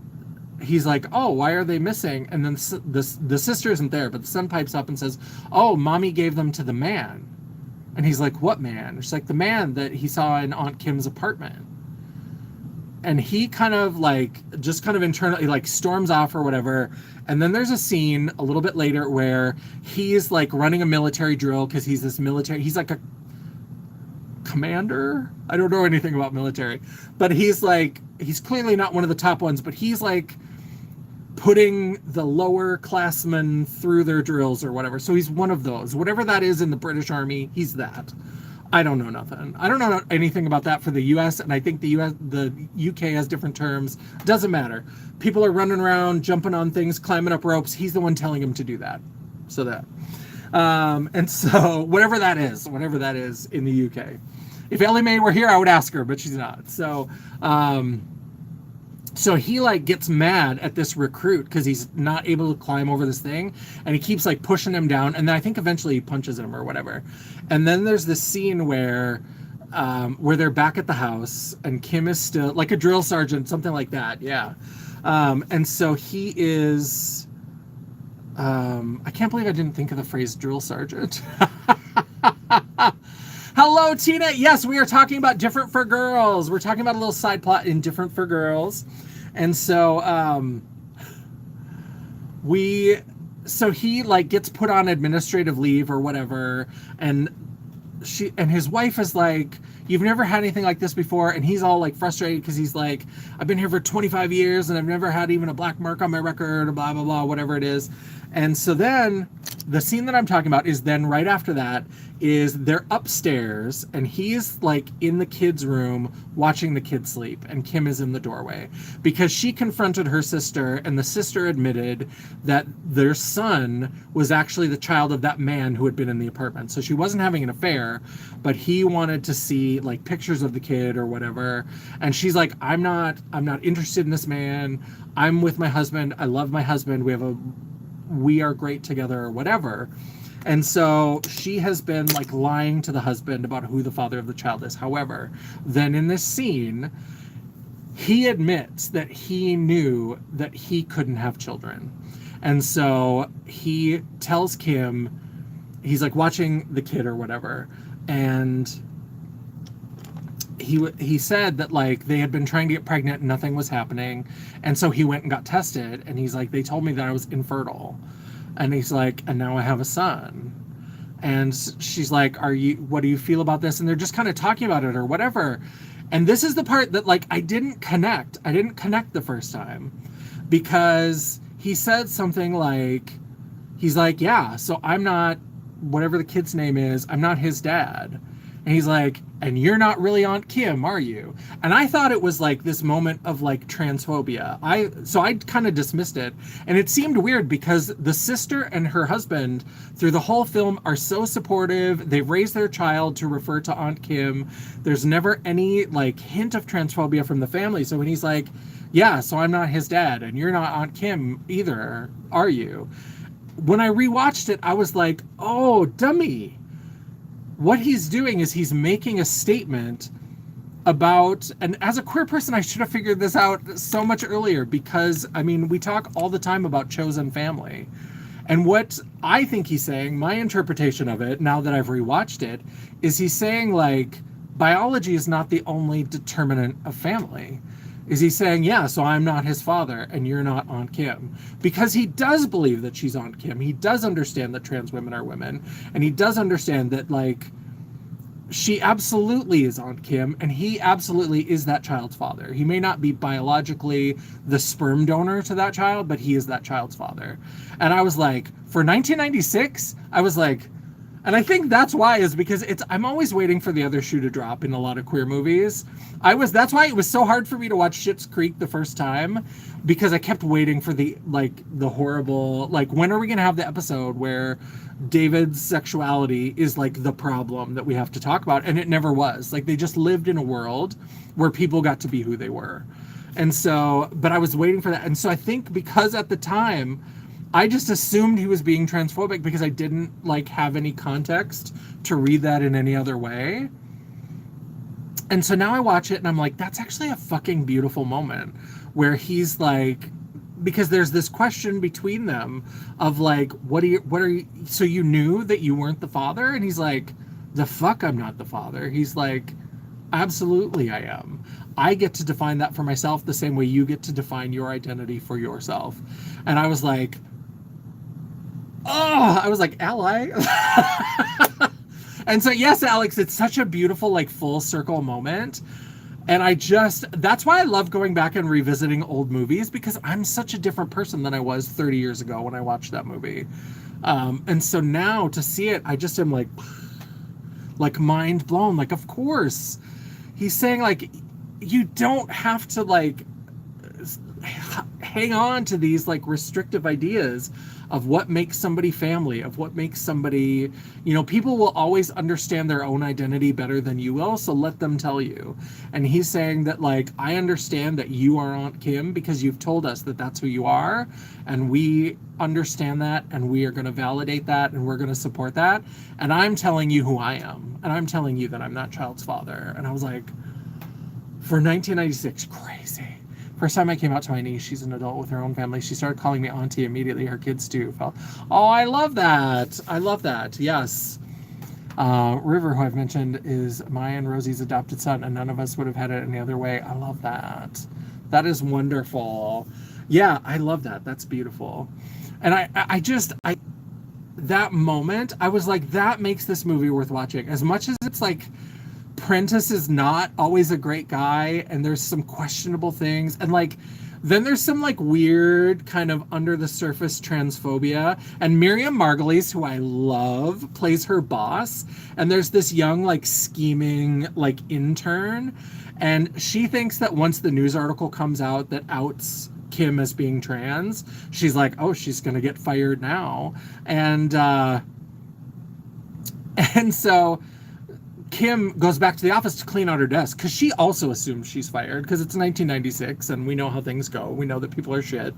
Speaker 1: he's like, oh, why are they missing? And then the sister isn't there, but the son pipes up and says, oh, mommy gave them to the man. And he's like, what man? She's like, the man that he saw in Aunt Kim's apartment. And he kind of internally like storms off or whatever. And then there's a scene a little bit later where he's like running a military drill, because he's like a commander. I don't know anything about military, but he's clearly not one of the top ones, but he's like putting the lower classmen through their drills or whatever. So he's one of those, whatever that is in the British Army, he's that. I don't know nothing. I don't know anything about that for the US, and I think the UK has different terms. Doesn't matter. People are running around, jumping on things, climbing up ropes. He's the one telling them to do that. So that. And so whatever that is in the UK. If Ellie Mae were here, I would ask her, but she's not. So he like gets mad at this recruit because he's not able to climb over this thing, and he keeps like pushing him down, and then I think eventually he punches him or whatever. And then there's this scene where they're back at the house, and Kim is still like a drill sergeant, something like that. Yeah. And so he is I can't believe I didn't think of the phrase drill sergeant. Hello, Tina. Yes, we are talking about Different for Girls. We're talking about a little side plot in Different for Girls. And so he like gets put on administrative leave or whatever, and his wife is like, you've never had anything like this before, and he's all like frustrated because he's like, I've been here for 25 years and I've never had even a black mark on my record, or blah blah blah, whatever it is. And so then the scene that I'm talking about is then right after that is they're upstairs, and he's like in the kids' room watching the kids sleep, and Kim is in the doorway because she confronted her sister, and the sister admitted that their son was actually the child of that man who had been in the apartment. So she wasn't having an affair, but he wanted to see like pictures of the kid or whatever. And she's like, I'm not interested in this man. I'm with my husband. I love my husband. We are great together or whatever. And so she has been like lying to the husband about who the father of the child is. However, then in this scene, he admits that he knew that he couldn't have children. And so he tells Kim, he's like watching the kid or whatever, and he said that like they had been trying to get pregnant and nothing was happening, and so he went and got tested, and he's like, they told me that I was infertile, and he's like, and now I have a son. And she's like, what do you feel about this? And they're just kind of talking about it or whatever. And this is the part that like I didn't connect the first time, because he said something like, he's like, yeah, so I'm not, whatever the kid's name is, I'm not his dad. And he's like, and you're not really Aunt Kim, are you? And I thought it was like this moment of like transphobia. So I kind of dismissed it. And it seemed weird because the sister and her husband through the whole film are so supportive. They've raised their child to refer to Aunt Kim. There's never any like hint of transphobia from the family. So when he's like, yeah, so I'm not his dad and you're not Aunt Kim either, are you? When I rewatched it, I was like, oh, dummy. What he's doing is he's making a statement about, and as a queer person, I should have figured this out so much earlier, because, I mean, we talk all the time about chosen family. And what I think he's saying, my interpretation of it, now that I've rewatched it, is he's saying, like, biology is not the only determinant of family. Is he saying, yeah, so I'm not his father and you're not Aunt Kim? Because he does believe that she's Aunt Kim. He does understand that trans women are women. And he does understand that, like, she absolutely is Aunt Kim and he absolutely is that child's father. He may not be biologically the sperm donor to that child, but he is that child's father. And I was like, for 1996, I was like, and I think that's why, is because I'm always waiting for the other shoe to drop in a lot of queer movies. That's why it was so hard for me to watch Schitt's Creek the first time, because I kept waiting for the horrible, like, when are we going to have the episode where David's sexuality is like the problem that we have to talk about? And it never was. Like, they just lived in a world where people got to be who they were. And so, but I was waiting for that. And so I think because at the time, I just assumed he was being transphobic because I didn't like have any context to read that in any other way. And so now I watch it and I'm like, that's actually a fucking beautiful moment where he's like, because there's this question between them of like, what are you, so you knew that you weren't the father? And he's like, the fuck, I'm not the father. He's like, absolutely I am. I get to define that for myself the same way you get to define your identity for yourself. And I was like, oh, I was like, ally. And so, yes, Alex, it's such a beautiful, like, full circle moment. And that's why I love going back and revisiting old movies, because I'm such a different person than I was 30 years ago when I watched that movie. And so now to see it, I just am like mind blown. Like, of course, he's saying, like, you don't have to, like, hang on to these, like, restrictive ideas of what makes somebody family, of what makes somebody, you know, people will always understand their own identity better than you will, so let them tell you. And he's saying that, like, I understand that you are Aunt Kim because you've told us that that's who you are, and we understand that, and we are going to validate that, and we're going to support that, and I'm telling you who I am, and I'm telling you that I'm that child's father. And I was like, for 1996, crazy. First time I came out to my niece, she's an adult with her own family, she started calling me auntie immediately. Her kids too felt, oh, I love that. I love that. Yes. River, who I've mentioned, is Maya and Rosie's adopted son, and none of us would have had it any other way. I love that. That is wonderful. Yeah, I love that. That's beautiful. And I that moment, I was like, that makes this movie worth watching. As much as it's like, Prentice is not always a great guy, and there's some questionable things, and like then there's some like weird kind of under the surface transphobia, and Miriam Margolyes, who I love, plays her boss, and there's this young like scheming like intern, and she thinks that once the news article comes out that outs Kim as being trans, she's like, oh, she's gonna get fired now. And so Kim goes back to the office to clean out her desk because she also assumes she's fired because it's 1996 and we know how things go. We know that people are shit.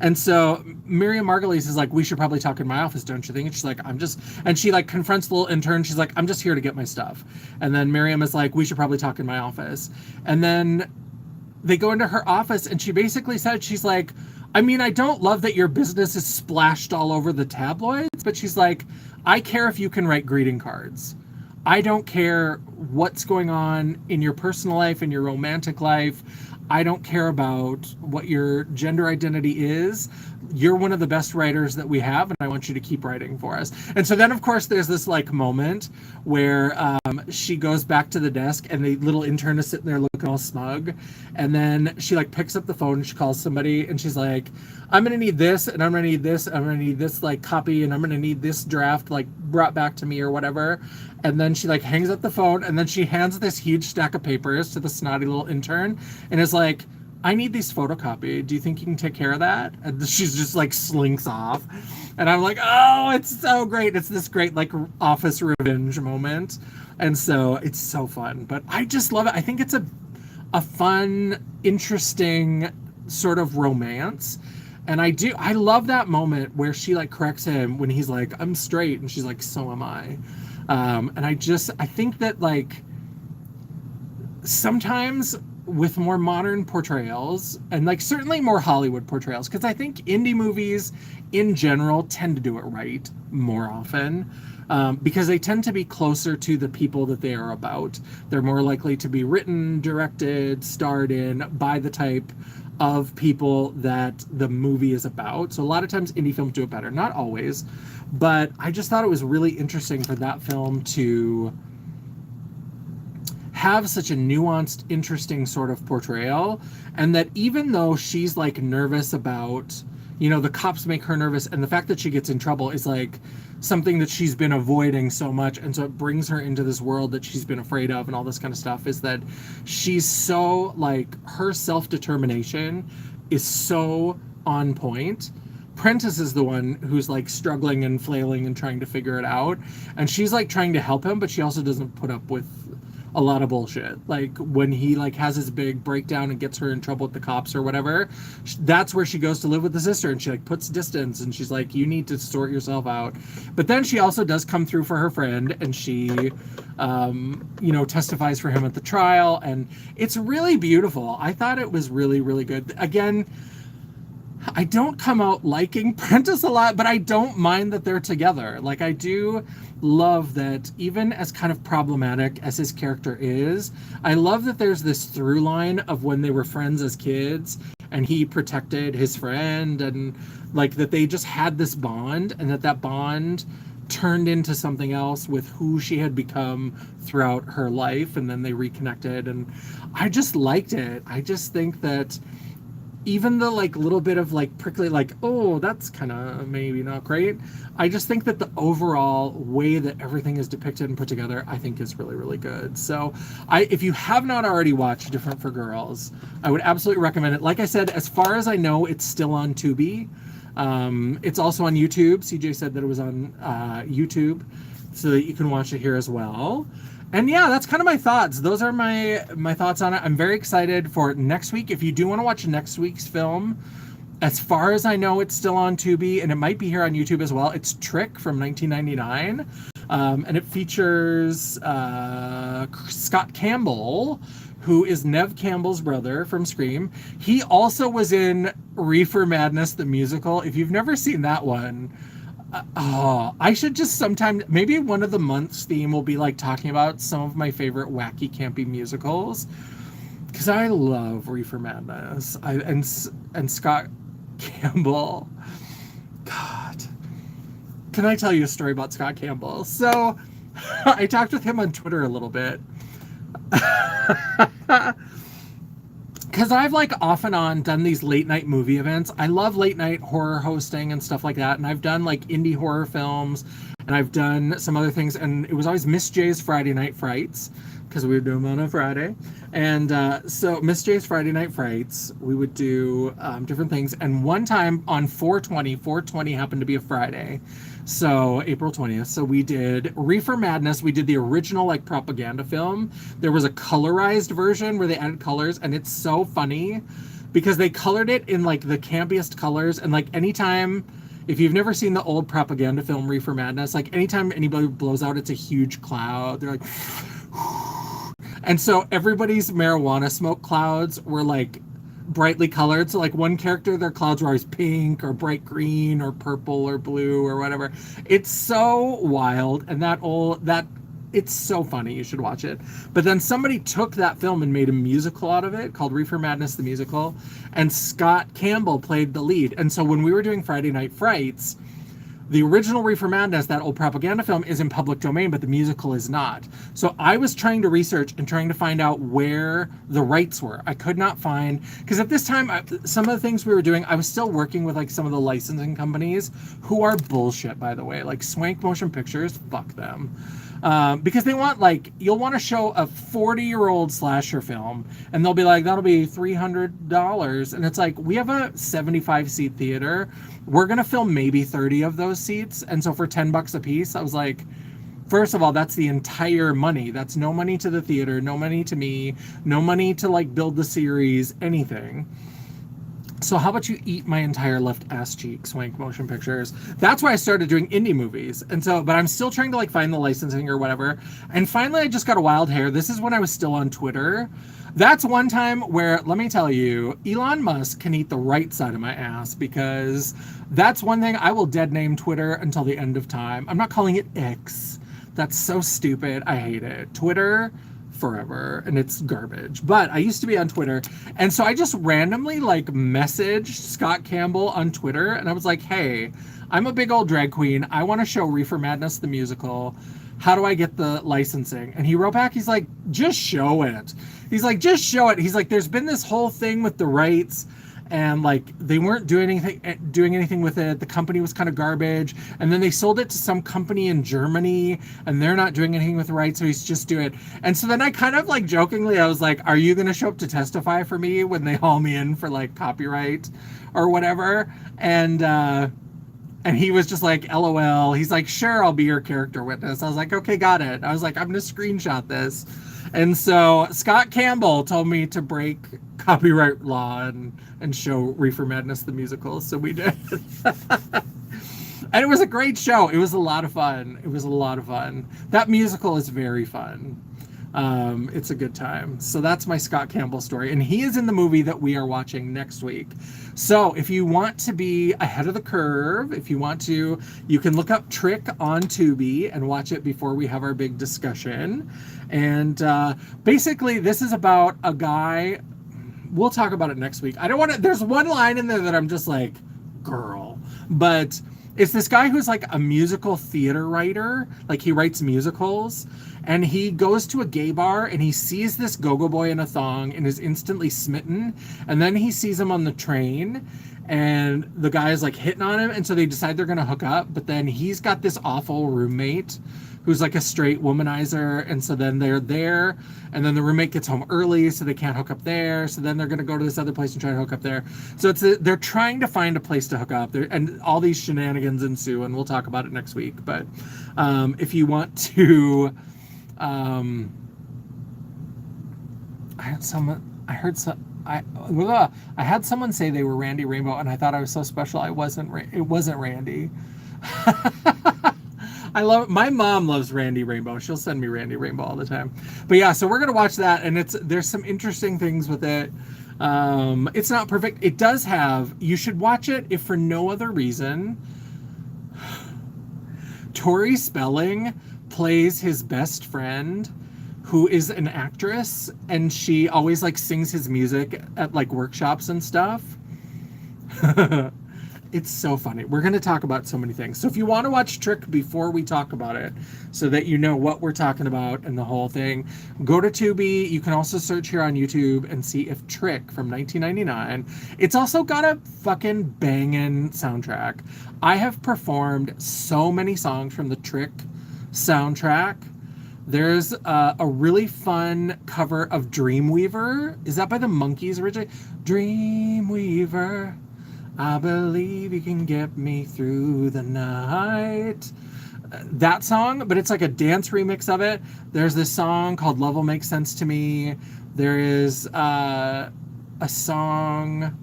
Speaker 1: And so Miriam Margolyes is like, we should probably talk in my office, don't you think? And she's like, and she like confronts the little intern. She's like, I'm just here to get my stuff. And then Miriam is like, we should probably talk in my office. And then they go into her office, and she basically said, she's like, I mean, I don't love that your business is splashed all over the tabloids, but she's like, I care if you can write greeting cards. I don't care what's going on in your personal life, in your romantic life. I don't care about what your gender identity is. You're one of the best writers that we have, and I want you to keep writing for us. And so then, of course, there's this like moment where she goes back to the desk, and the little intern is sitting there looking all smug. And then she like picks up the phone, and she calls somebody, and she's like, I'm going to need this, and I'm going to need this, I'm going to need this like copy, and I'm going to need this draft like brought back to me or whatever. And then she like hangs up the phone, and then she hands this huge stack of papers to the snotty little intern and is like, I need these photocopied. Do you think you can take care of that? And she's just like slinks off. And I'm like, oh, it's so great. It's this great like office revenge moment. And so it's so fun. But I just love it. I think it's a fun, interesting sort of romance. And I love that moment where she like corrects him when he's like, I'm straight. And she's like, so am I. And I think that like sometimes with more modern portrayals, and like certainly more Hollywood portrayals, because I think indie movies in general tend to do it right more often, because they tend to be closer to the people that they are about. They're more likely to be written, directed, starred in by the type of people that the movie is about. So a lot of times indie films do it better. Not always, but I just thought it was really interesting for that film to have such a nuanced, interesting sort of portrayal. And that even though she's like nervous about, you know, the cops make her nervous, and the fact that she gets in trouble is like something that she's been avoiding so much, and so it brings her into this world that she's been afraid of and all this kind of stuff, is that she's so like, her self-determination is so on point. Prentice is the one who's like struggling and flailing and trying to figure it out, and she's like trying to help him, but she also doesn't put up with a lot of bullshit. Like when he like has his big breakdown and gets her in trouble with the cops or whatever, that's where she goes to live with the sister, and she like puts distance, and she's like, you need to sort yourself out. But then she also does come through for her friend, and she you know, testifies for him at the trial, and it's really beautiful. I thought it was really, really good. Again, I don't come out liking Prentice a lot, but I don't mind that they're together. Like, I do love that, even as kind of problematic as his character is, I love that there's this through line of when they were friends as kids, and he protected his friend, and like that they just had this bond, and that bond turned into something else with who she had become throughout her life, and then they reconnected, and I just liked it. I just think that even the like little bit of like prickly, like, oh, that's kind of maybe not great, I just think that the overall way that everything is depicted and put together, I think is really, really good. So if you have not already watched Different for Girls, I would absolutely recommend it. Like I said, as far as I know, it's still on Tubi. It's also on YouTube. CJ said that it was on YouTube, so that you can watch it here as well. And yeah, that's kind of my thoughts. Those are my thoughts on it. I'm very excited for next week. If you do want to watch next week's film, as far as I know, it's still on Tubi, and it might be here on YouTube as well. It's Trick from 1999, and it features Scott Campbell, who is Neve Campbell's brother from Scream. He also was in Reefer Madness, the musical. If you've never seen that one, I should just sometime, maybe one of the months theme will be like talking about some of my favorite wacky, campy musicals, because I love Reefer Madness. And Scott Campbell. God, can I tell you a story about Scott Campbell? So I talked with him on Twitter a little bit. Because I've like off and on done these late night movie events. I love late night horror hosting and stuff like that. And I've done like indie horror films, and I've done some other things. And it was always Miss J's Friday Night Frights, because we would do them on a Friday. And so Miss J's Friday Night Frights, we would do different things. And one time on 4/20 happened to be a Friday. So April 20th. So we did Reefer Madness. We did the original like propaganda film. There was a colorized version where they added colors, and it's so funny because they colored it in like the campiest colors. And like anytime, if you've never seen the old propaganda film Reefer Madness, like anytime anybody blows out, it's a huge cloud. They're like, And so everybody's marijuana smoke clouds were like brightly colored. So like one character, their clouds were always pink or bright green or purple or blue or whatever. It's so wild. And that it's so funny. You should watch it. But then somebody took that film and made a musical out of it called Reefer Madness the Musical, and Scott Campbell played the lead. And so when we were doing Friday Night Frights, the original Reefer Madness, that old propaganda film, is in public domain, but the musical is not. So I was trying to research and trying to find out where the rights were. I could not find, because at this time, some of the things we were doing, I was still working with like some of the licensing companies who are bullshit, by the way. Like Swank Motion Pictures, fuck them. Because they want, like, you'll want to show a 40-year-old slasher film and they'll be like, that'll be $300. And it's like, we have a 75-seat theater. We're going to film maybe 30 of those seats. And so for $10 a piece, I was like, first of all, that's the entire money. That's no money to the theater, no money to me, no money to like build the series, anything. So how about you eat my entire left ass cheek, Swank Motion Pictures? That's why I started doing indie movies. And so, but I'm still trying to like find the licensing or whatever. And finally, I just got a wild hair. This is when I was still on Twitter. That's one time where, let me tell you, Elon Musk can eat the right side of my ass, because that's one thing I will dead name Twitter until the end of time. I'm not calling it X. That's so stupid. I hate it. Twitter forever, and it's garbage. But I used to be on Twitter, and so I just randomly like messaged Scott Campbell on Twitter, and I was like, hey, I'm a big old drag queen. I want to show Reefer Madness the musical. How do I get the licensing? And he wrote back, he's like, just show it. He's like, just show it. He's like, there's been this whole thing with the rights, and like they weren't doing anything with it. The company was kind of garbage, and then they sold it to some company in Germany, and they're not doing anything with the rights, so he's just do it. And so then I kind of like jokingly, I was like, are you gonna show up to testify for me when they haul me in for like copyright or whatever? And he was just like, LOL. He's like, sure, I'll be your character witness. I was like, okay, got it. I was like, I'm gonna screenshot this. And so Scott Campbell told me to break copyright law and show Reefer Madness the musical. So we did. And it was a great show. It was a lot of fun. It was a lot of fun. That musical is very fun. It's a good time. So that's my Scott Campbell story. And he is in the movie that we are watching next week. So if you want to be ahead of the curve, if you want to, you can look up Trick on Tubi and watch it before we have our big discussion. And basically, this is about a guy. We'll talk about it next week. I don't want to. There's one line in there that I'm just like, girl. But it's this guy who's like a musical theater writer. Like he writes musicals. And he goes to a gay bar and he sees this go-go boy in a thong and is instantly smitten. And then he sees him on the train and the guy is like hitting on him. And so they decide they're going to hook up. But then he's got this awful roommate who's like a straight womanizer. And so then they're there. And then the roommate gets home early, so they can't hook up there. So then they're going to go to this other place and try to hook up there. So they're trying to find a place to hook up. And all these shenanigans ensue. And we'll talk about it next week. But if you want to... I had someone say they were Randy Rainbow, and I thought I was so special. It wasn't Randy. My mom loves Randy Rainbow. She'll send me Randy Rainbow all the time. But yeah, so we're gonna watch that, and there's some interesting things with it. It's not perfect. It does have. You should watch it if for no other reason. Tori Spelling plays his best friend, who is an actress, and she always like sings his music at like workshops and stuff. It's so funny. We're going to talk about so many things. So if you want to watch Trick before we talk about it, so that you know what we're talking about and the whole thing, go to Tubi. You can also search here on YouTube and see if Trick from 1999. It's also got a fucking banging soundtrack. I have performed so many songs from the Trick soundtrack. There's a really fun cover of Dreamweaver. Is that by the Monkees originally? Dreamweaver, I believe you can get me through the night. That song, but it's like a dance remix of it. There's this song called Love Will Make Sense to Me. There is a song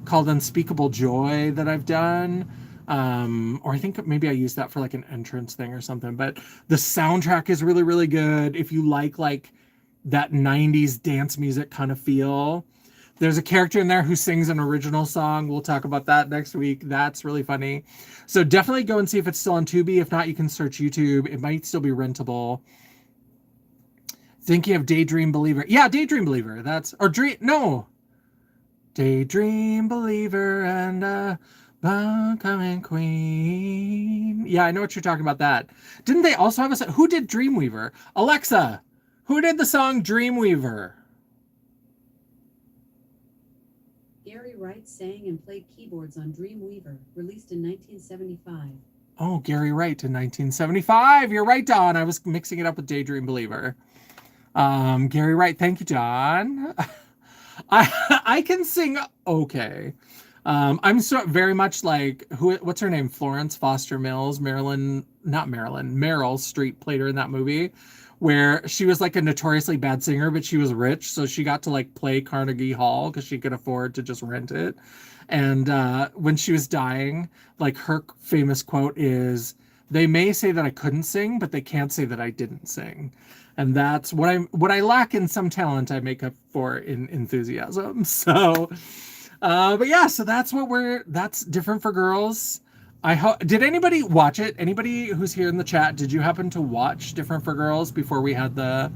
Speaker 1: called Unspeakable Joy that I've done. Or I think maybe I used that for like an entrance thing or something, but the soundtrack is really, really good. If you like that 90s dance music kind of feel. There's a character in there who sings an original song. We'll talk about that next week. That's really funny. So definitely go and see if it's still on Tubi. If not, you can search YouTube. It might still be rentable. Thinking of Daydream Believer. Yeah, Daydream Believer. That's, or Dream, no. Daydream Believer and Coming Queen. Yeah, I know what you're talking about that. Didn't they also have a, who did Dreamweaver? Alexa, who did the song Dreamweaver?
Speaker 2: Gary Wright sang and played keyboards on Dreamweaver, released in 1975.
Speaker 1: Oh, Gary Wright in 1975. You're right, Dawn. I was mixing it up with Daydream Believer. Gary Wright. Thank you, John. I can sing okay. I'm so very much like what's her name? Florence Foster Mills, Meryl Streep played her in that movie where she was like a notoriously bad singer, but she was rich. So she got to like play Carnegie Hall because she could afford to just rent it. And when she was dying, like her famous quote is, "They may say that I couldn't sing, but they can't say that I didn't sing." And that's what I lack in some talent, I make up for in enthusiasm. So, but yeah, so that's Different for Girls. Did anybody watch it? Anybody who's here in the chat, did you happen to watch Different for Girls before we had the,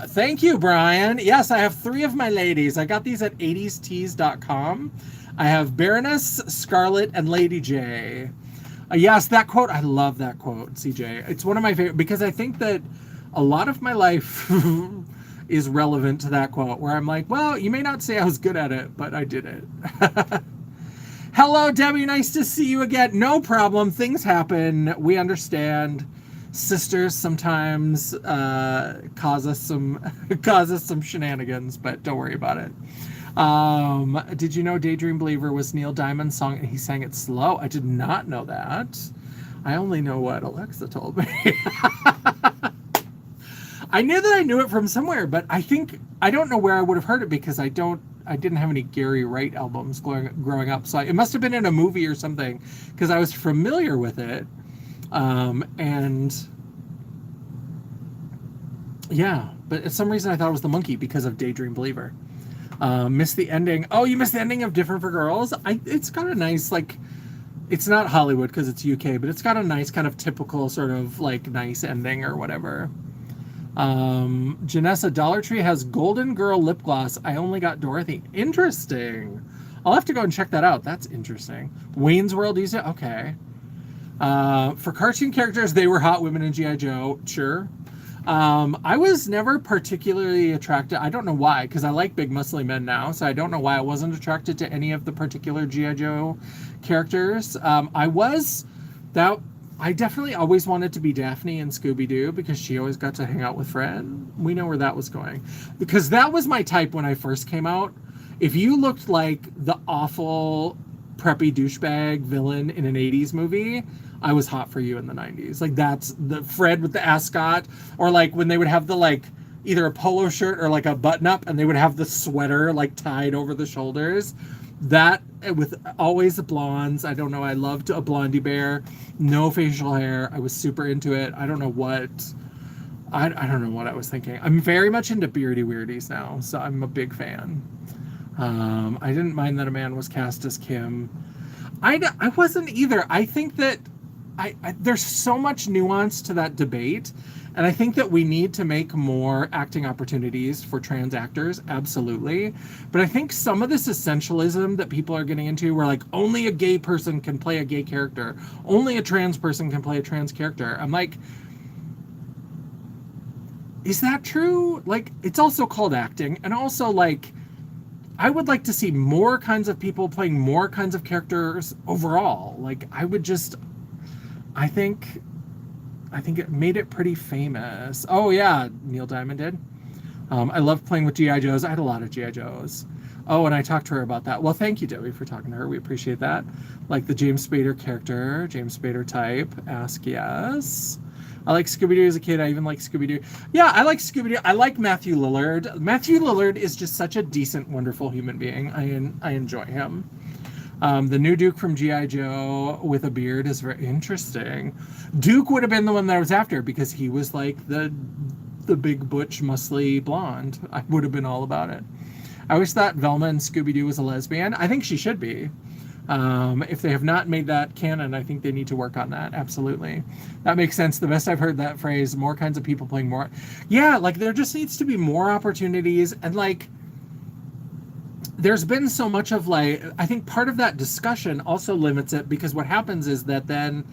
Speaker 1: thank you, Brian. Yes, I have 3 of my ladies. I got these at 80stees.com. I have Baroness, Scarlet, and Lady J. Yes, that quote, I love that quote, CJ. It's one of my favorite, because I think that a lot of my life is relevant to that quote, where I'm like, well, you may not say I was good at it, but I did it. Hello, Debbie. Nice to see you again. No problem. Things happen. We understand. Sisters sometimes cause us some shenanigans, but don't worry about it. Did you know Daydream Believer was Neil Diamond's song and he sang it slow? I did not know that. I only know what Alexa told me. I knew that I knew it from somewhere, but I don't know where I would have heard it because I didn't have any Gary Wright albums growing up. So it must have been in a movie or something because I was familiar with it. And yeah, but for some reason I thought it was the monkey because of Daydream Believer. Missed the ending. Oh, you missed the ending of Different for Girls? It's got a nice, like, it's not Hollywood because it's UK, but it's got a nice kind of typical sort of like nice ending or whatever. Janessa, Dollar Tree has Golden Girl lip gloss. I only got Dorothy. Interesting. I'll have to go and check that out. That's interesting. Wayne's World, you said? Okay. For cartoon characters, they were hot women in G.I. Joe. Sure. I was never particularly attracted. I don't know why, because I like big muscly men now, so I don't know why I wasn't attracted to any of the particular G.I. Joe characters. I definitely always wanted to be Daphne in Scooby-Doo because she always got to hang out with Fred. We know where that was going. Because that was my type when I first came out. If you looked like the awful preppy douchebag villain in an 80s movie, I was hot for you in the 90s. Like that's the Fred with the ascot, or like when they would have the like either a polo shirt or like a button up and they would have the sweater like tied over the shoulders. That with always the blondes. I don't know. I loved a Blondie Bear. No facial hair. I was super into it. I don't know what I don't know what I was thinking. I'm very much into beardy weirdies now, so I'm a big fan. I didn't mind that a man was cast as Kim. I wasn't either. I think that there's so much nuance to that debate, and I think that we need to make more acting opportunities for trans actors, absolutely. But I think some of this essentialism that people are getting into, where like only a gay person can play a gay character, only a trans person can play a trans character. I'm like, is that true? Like, it's also called acting, and also like, I would like to see more kinds of people playing more kinds of characters overall. Like, I think it made it pretty famous. Oh yeah, Neil Diamond did. I loved playing with G.I. Joes. I had a lot of G.I. Joes. Oh, and I talked to her about that. Well, thank you, Debbie, for talking to her. We appreciate that. Like the James Spader character, James Spader type. Ask yes. I like Scooby-Doo as a kid. I even like Scooby-Doo. Yeah, I like Scooby-Doo. I like Matthew Lillard. Matthew Lillard is just such a decent, wonderful human being. I enjoy him. The new Duke from G.I. Joe with a beard is very interesting. Duke would have been the one that I was after because he was like the the big butch muscly blonde. I would have been all about it. I always thought Velma and Scooby-Doo was a lesbian. I think she should be. If they have not made that canon, I think they need to work on that. Absolutely. That makes sense. The best I've heard that phrase, more kinds of people playing more. Yeah, like there just needs to be more opportunities. And like, there's been so much of like, I think part of that discussion also limits it, because what happens is that then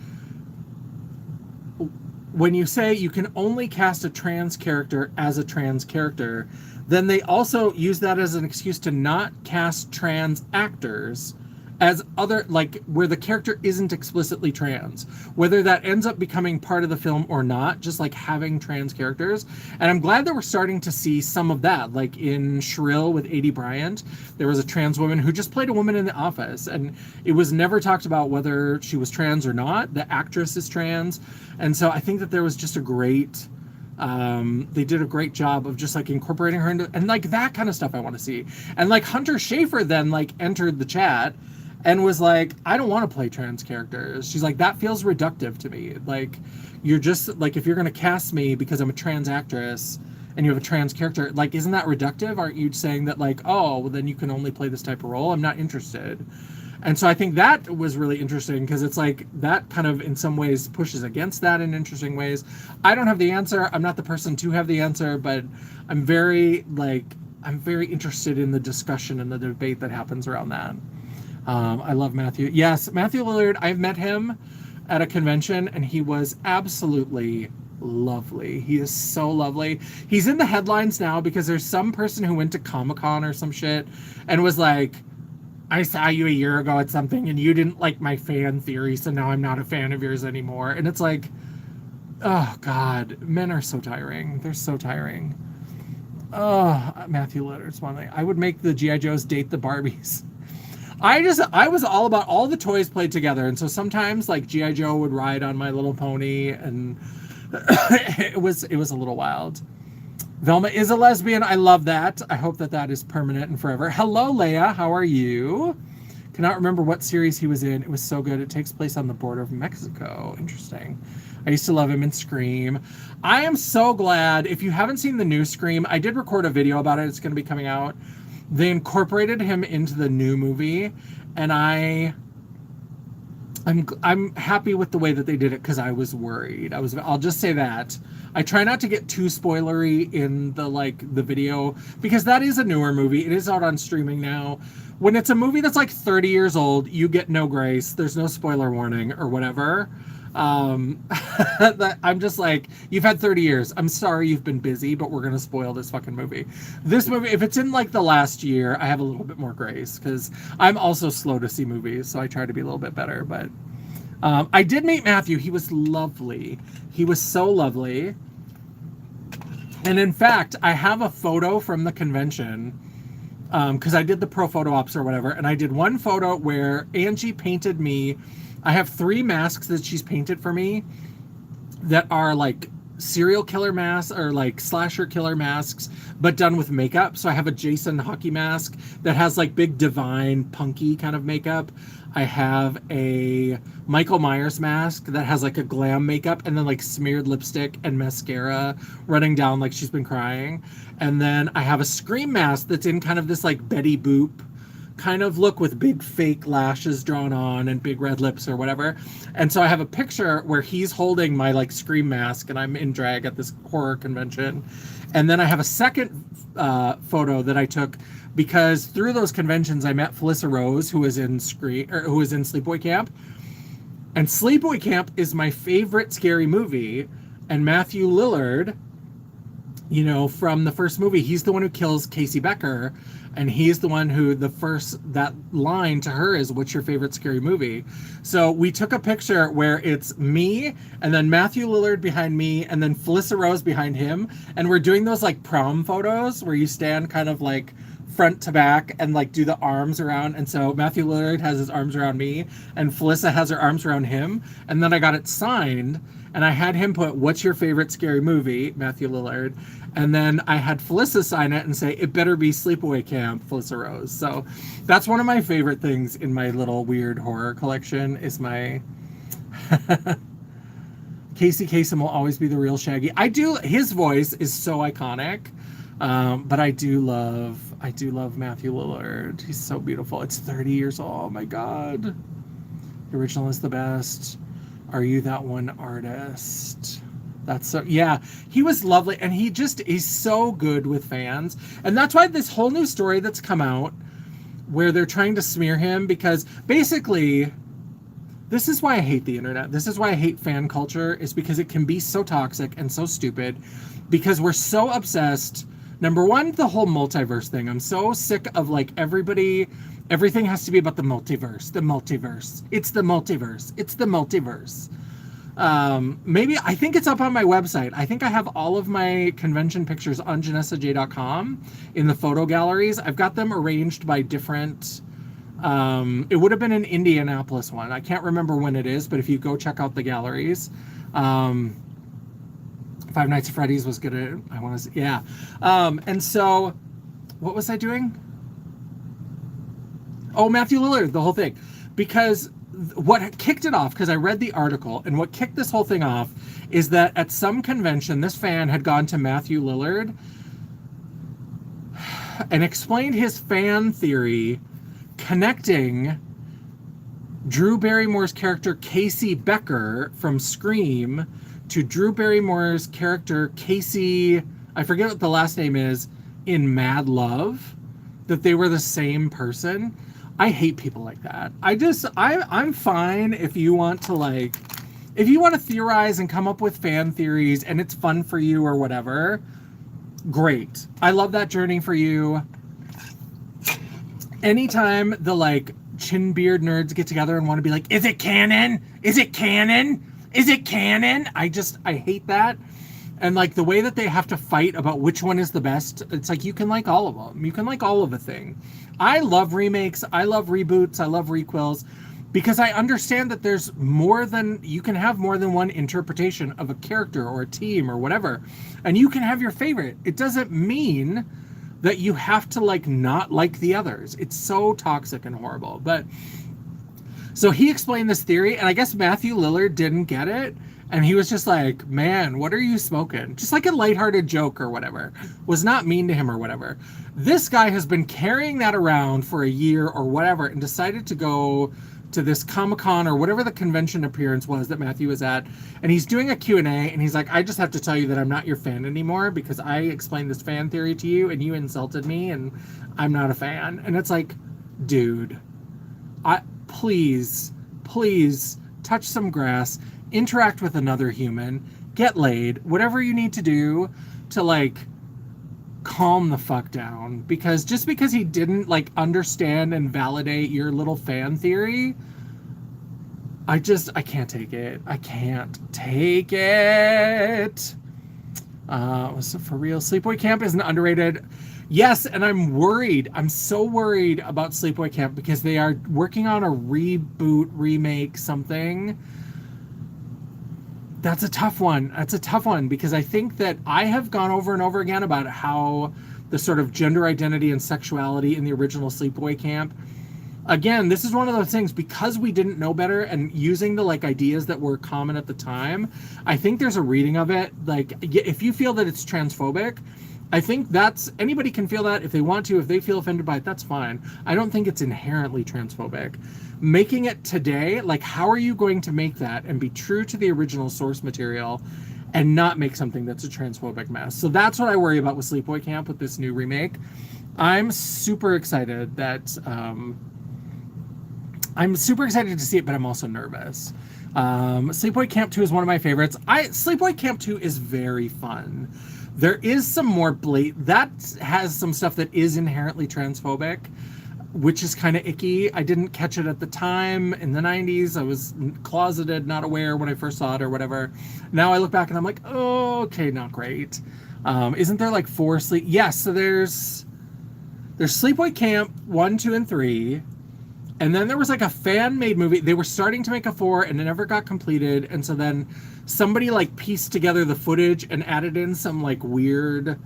Speaker 1: when you say you can only cast a trans character as a trans character, then they also use that as an excuse to not cast trans actors as other, like, where the character isn't explicitly trans, whether that ends up becoming part of the film or not, just like having trans characters. And I'm glad that we're starting to see some of that, like in Shrill with A.D. Bryant, there was a trans woman who just played a woman in The Office, and it was never talked about whether she was trans or not. The actress is trans. And so I think that there was just a great, they did a great job of just like incorporating her into, and like that kind of stuff I want to see. And like Hunter Schafer then like entered the chat and was like, I don't want to play trans characters. She's like, that feels reductive to me. Like, you're just like, if you're going to cast me because I'm a trans actress and you have a trans character, like, isn't that reductive? Aren't you saying that like, oh, well then you can only play this type of role? I'm not interested. And so I think that was really interesting, because it's like that kind of in some ways pushes against that in interesting ways. I don't have the answer. I'm not the person to have the answer, but I'm very interested in the discussion and the debate that happens around that. I love Matthew. Yes, Matthew Lillard. I've met him at a convention, and he was absolutely lovely. He is so lovely. He's in the headlines now because there's some person who went to Comic-Con or some shit and was like, I saw you a year ago at something and you didn't like my fan theory, so now I'm not a fan of yours anymore. And it's like, oh God, men are so tiring. They're so tiring. Oh, Matthew Lillard's one thing. I would make the G.I. Joes date the Barbies. I was all about all the toys played together. And so sometimes like G.I. Joe would ride on My Little Pony, and it was a little wild. Velma is a lesbian. I love that. I hope that that is permanent and forever. Hello, Leia. How are you? Cannot remember what series he was in. It was so good. It takes place on the border of Mexico. Interesting. I used to love him in Scream. I am so glad. If you haven't seen the new Scream, I did record a video about it. It's going to be coming out. They incorporated him into the new movie, and I'm happy with the way that they did it, because I was worried. I'll just say that. I try not to get too spoilery in the video, because that is a newer movie. It is out on streaming now. When it's a movie that's like 30 years old, you get no grace. There's no spoiler warning or whatever. I'm just like, you've had 30 years. I'm sorry you've been busy, but we're going to spoil this fucking movie. This movie, if it's in like the last year, I have a little bit more grace, because I'm also slow to see movies, so I try to be a little bit better. But I did meet Matthew. He was lovely. He was so lovely. And in fact, I have a photo from the convention, because I did the pro photo ops or whatever, and I did one photo where Angie painted me. I have 3 masks that she's painted for me that are like serial killer masks or like slasher killer masks, but done with makeup. So I have a Jason hockey mask that has like big divine punky kind of makeup. I have a Michael Myers mask that has like a glam makeup and then like smeared lipstick and mascara running down like she's been crying. And then I have a Scream mask that's in kind of this like Betty Boop kind of look with big fake lashes drawn on and big red lips or whatever. And so I have a picture where he's holding my like Scream mask and I'm in drag at this horror convention. And then I have a second photo that I took because through those conventions I met Felissa Rose, who was in Sleepaway Camp. And Sleepaway Camp is my favorite scary movie. And Matthew Lillard, you know, from the first movie, he's the one who kills Casey Becker. And he's the one who that line to her is, what's your favorite scary movie? So we took a picture where it's me and then Matthew Lillard behind me and then Felissa Rose behind him. And we're doing those like prom photos where you stand kind of like front to back and like do the arms around. And so Matthew Lillard has his arms around me and Felissa has her arms around him. And then I got it signed and I had him put, what's your favorite scary movie, Matthew Lillard? And then I had Felissa sign it and say, it better be Sleepaway Camp, Felissa Rose. So that's one of my favorite things in my little weird horror collection is my... Casey Kasem will always be the real Shaggy. His voice is so iconic. But I do love Matthew Lillard. He's so beautiful. It's 30 years old. Oh my God. The original is the best. Are You That One Artist? That's so, yeah, he was lovely. And he's so good with fans. And that's why this whole new story that's come out where they're trying to smear him, because basically, this is why I hate the internet. This is why I hate fan culture, is because it can be so toxic and so stupid, because we're so obsessed. Number one, the whole multiverse thing. I'm so sick of like everything has to be about the multiverse. It's the multiverse. Maybe, I think it's up on my website. I think I have all of my convention pictures on janessaj.com in the photo galleries. I've got them arranged by different, it would have been an Indianapolis one. I can't remember when it is, but if you go check out the galleries, Five Nights at Freddy's was good. I want to say, yeah. And so, what was I doing? Oh, Matthew Lillard, the whole thing. Because what kicked it off, because I read the article, and what kicked this whole thing off is that at some convention, this fan had gone to Matthew Lillard and explained his fan theory connecting Drew Barrymore's character Casey Becker from Scream to Drew Barrymore's character Casey, I forget what the last name is, in Mad Love, that they were the same person. I hate people like that. I'm fine if you want to theorize and come up with fan theories and it's fun for you or whatever. Great. I love that journey for you. Anytime the chin beard nerds get together and want to be like, is it canon? Is it canon? Is it canon? I hate that. And the way that they have to fight about which one is the best, it's like, you can like all of them. You can like all of a thing. I love remakes. I love reboots. I love requels, because I understand that you can have more than one interpretation of a character or a team or whatever. And you can have your favorite. It doesn't mean that you have to not like the others. It's so toxic and horrible. But so he explained this theory, and I guess Matthew Lillard didn't get it. And he was just like, man, what are you smoking? Just like a lighthearted joke or whatever. Was not mean to him or whatever. This guy has been carrying that around for a year or whatever and decided to go to this Comic-Con or whatever the convention appearance was that Matthew was at. And he's doing a Q&A, and he's like, I just have to tell you that I'm not your fan anymore because I explained this fan theory to you and you insulted me and I'm not a fan. And it's like, dude, please touch some grass. Interact with another human, get laid, whatever you need to do to calm the fuck down. Because just because he didn't understand and validate your little fan theory, I can't take it. I can't take it. So for real, Sleepaway Camp isn't underrated. Yes, and I'm worried. I'm so worried about Sleepaway Camp because they are working on a reboot, remake, something. That's a tough one. Because I think that I have gone over and over again about how the sort of gender identity and sexuality in the original Sleepaway Camp. Again, this is one of those things, because we didn't know better and using the ideas that were common at the time, I think there's a reading of it. If you feel that it's transphobic, I think anybody can feel that if they want to. If they feel offended by it, that's fine. I don't think it's inherently transphobic. Making it today, how are you going to make that and be true to the original source material and not make something that's a transphobic mess? So that's what I worry about with Sleepaway Camp with this new remake. I'm super excited to see it, but I'm also nervous. Sleepaway Camp 2 is one of my favorites. Sleepaway Camp 2 is very fun. There is some more that has some stuff that is inherently transphobic, which is kind of icky. I didn't catch it at the time in the 90s. I was closeted, not aware when I first saw it or whatever. Now I look back and I'm like, oh, okay, not great. Isn't there 4 sleep? Yes, so there's Sleepaway Camp 1, 2, and 3. And then there was a fan-made movie. They were starting to make a 4 and it never got completed. And so then somebody pieced together the footage and added in some weird,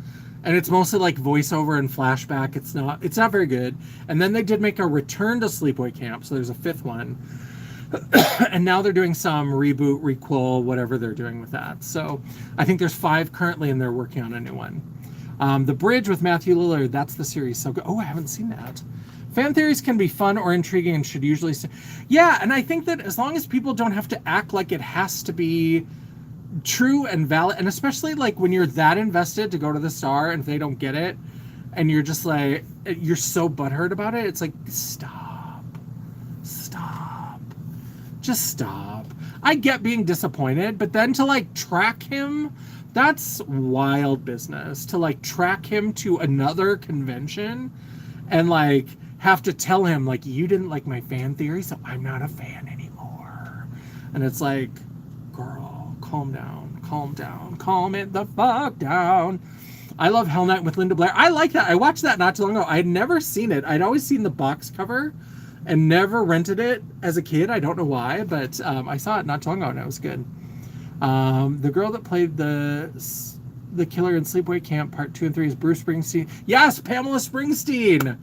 Speaker 1: and it's mostly voiceover and flashback. It's not very good. And then they did make a Return to Sleepaway Camp. So there's a 5th one. And now they're doing some reboot, requel, whatever they're doing with that. So I think there's 5 currently, and they're working on a new one. The Bridge with Matthew Lillard, that's the series. So good. Oh, I haven't seen that. Fan theories can be fun or intriguing and should usually... Yeah, and I think that as long as people don't have to act like it has to be true and valid, and especially like when you're that invested to go to the star and if they don't get it, and you're just like, you're so butthurt about it, it's like, stop. Just stop. I get being disappointed, but then to like track him, that's wild business. To like track him to another convention and like have to tell him like, you didn't like my fan theory, so I'm not a fan anymore. And it's like, girl, calm down, calm it the fuck down. I love Hell Night with Linda Blair. I like that. I watched that not too long ago. I'd never seen it. I'd always seen the box cover and never rented it as a kid. I don't know why, but I saw it not too long ago and it was good. The girl that played the killer in Sleepaway Camp Part 2 and 3 is Bruce Springsteen. Yes, Pamela Springsteen.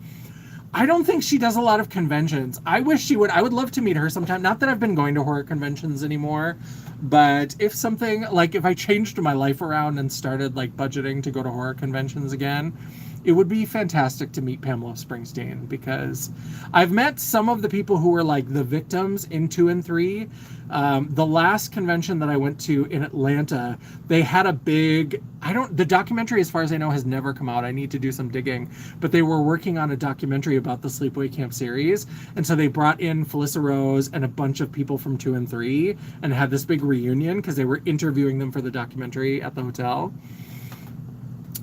Speaker 1: I don't think she does a lot of conventions. I wish she would. I would love to meet her sometime. Not that I've been going to horror conventions anymore, but if something, like if I changed my life around and started like budgeting to go to horror conventions again, it would be fantastic to meet Pamela Springsteen, because I've met some of the people who were like the victims in 2 and 3. The last convention that I went to in Atlanta, they had a big, the documentary as far as I know has never come out. I need to do some digging, but they were working on a documentary about the Sleepaway Camp series. And so they brought in Felissa Rose and a bunch of people from 2 and 3 and had this big reunion because they were interviewing them for the documentary at the hotel.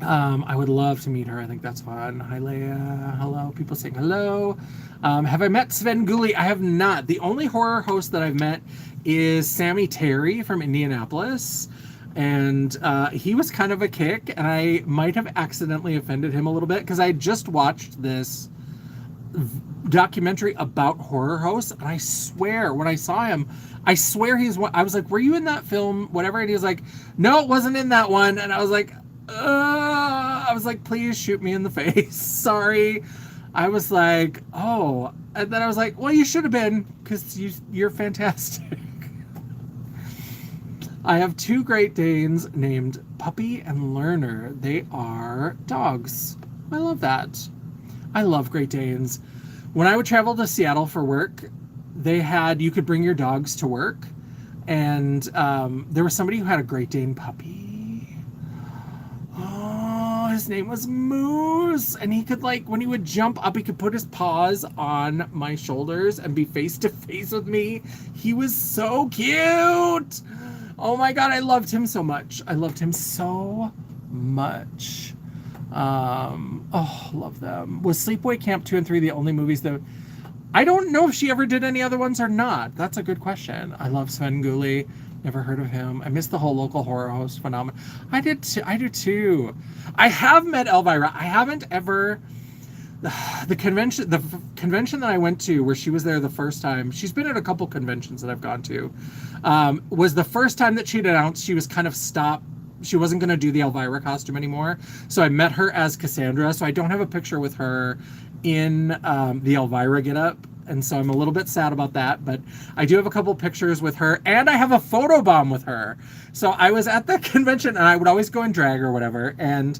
Speaker 1: I would love to meet her. I think that's fun. Hi, Leia. Hello. People saying hello. Have I met Sven Gulli? I have not. The only horror host that I've met is Sammy Terry from Indianapolis. And he was kind of a kick, and I might have accidentally offended him a little bit because I just watched this documentary about horror hosts, and I swear when I saw him, I swear he's one. I was like, were you in that film? Whatever. And he was like, no, it wasn't in that one. And I was like, please shoot me in the face. Sorry. I was like, oh. And then I was like, well, you should have been, because you're fantastic. I have 2 Great Danes named Puppy and Learner. They are dogs. I love that. I love Great Danes. When I would travel to Seattle for work, you could bring your dogs to work. And there was somebody who had a Great Dane puppy. His name was Moose, and he could, like, when he would jump up, he could put his paws on my shoulders and be face to face with me. He was so cute. Oh my god, I loved him so much. Love them. Was Sleepaway Camp 2 and 3 the only movies that... I don't know if she ever did any other ones or not. That's a good question. I love Sven Gulli. Never heard of him. I missed the whole local horror host phenomenon. I do too. I have met Elvira. I haven't ever... The convention that I went to where she was there the first time, she's been at a couple conventions that I've gone to, was the first time that she'd announced she was kind of stopped. She wasn't going to do the Elvira costume anymore. So I met her as Cassandra. So I don't have a picture with her in the Elvira getup. And so I'm a little bit sad about that, but I do have a couple pictures with her, and I have a photo bomb with her. So I was at the convention, and I would always go in drag or whatever, and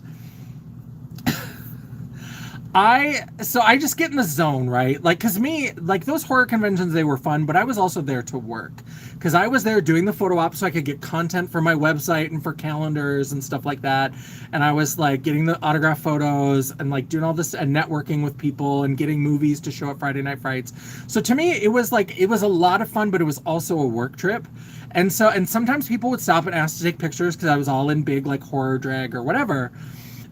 Speaker 1: I just get in the zone, right? Like, because me, like, those horror conventions, they were fun, but I was also there to work. Because I was there doing the photo op so I could get content for my website and for calendars and stuff like that. And I was, like, getting the autograph photos and, like, doing all this and networking with people and getting movies to show at Friday Night Frights. So to me, it was, like, it was a lot of fun, but it was also a work trip. And sometimes people would stop and ask to take pictures because I was all in big, like, horror drag or whatever.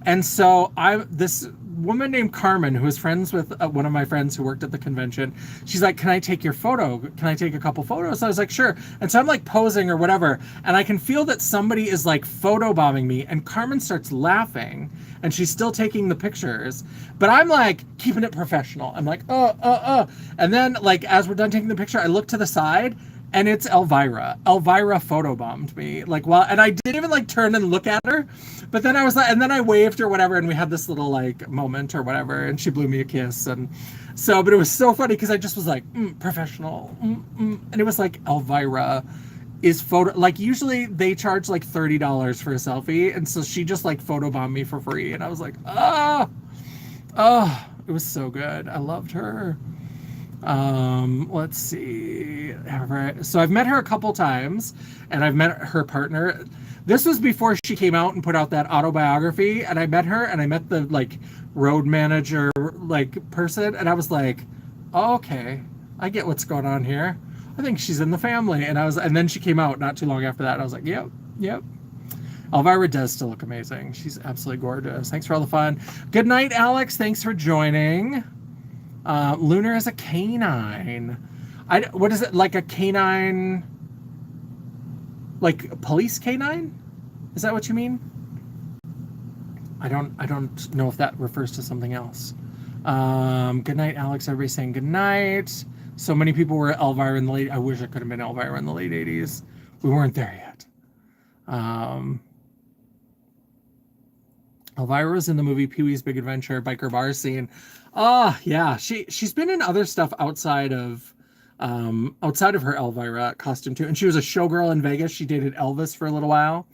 Speaker 1: And so this woman named Carmen, who was friends with one of my friends who worked at the convention, she's like, can I take your photo? Can I take a couple photos? So I was like, sure. And so I'm like posing or whatever, and I can feel that somebody is like photobombing me, and Carmen starts laughing, and she's still taking the pictures, but I'm like keeping it professional. I'm like, and then, like, as we're done taking the picture, I look to the side, And it's Elvira. Elvira photobombed me. Like, well, and I didn't even like turn and look at her, but then I was like, and then I waved or whatever, and we had this little like moment or whatever, and she blew me a kiss, and so, but it was so funny because I just was like, professional, and it was like Elvira is photo, like usually they charge like $30 for a selfie, and so she just like photobombed me for free, and I was like, oh, it was so good. I loved her. Let's see. So I've met her a couple times, and I've met her partner. This was before she came out and put out that autobiography, and I met her, and I met the like road manager like person, and I was like, oh, okay, I get what's going on here. I think she's in the family. And then she came out not too long after that, and I was like, yep. Elvira does still look amazing. She's absolutely gorgeous. Thanks for all the fun. Good night, Alex. Thanks for joining. Lunar is a canine. What is it, like a canine, like a police canine? Is that what you mean? I don't know if that refers to something else. Good night, Alex. Everybody's saying good night. So many people were Elvira in the late. I wish I could have been Elvira in the late 80s. We weren't there yet. Elvira was in the movie Pee-wee's Big Adventure, biker bar scene. Oh yeah, she's been in other stuff outside of her Elvira costume too. And she was a showgirl in Vegas. She dated Elvis for a little while.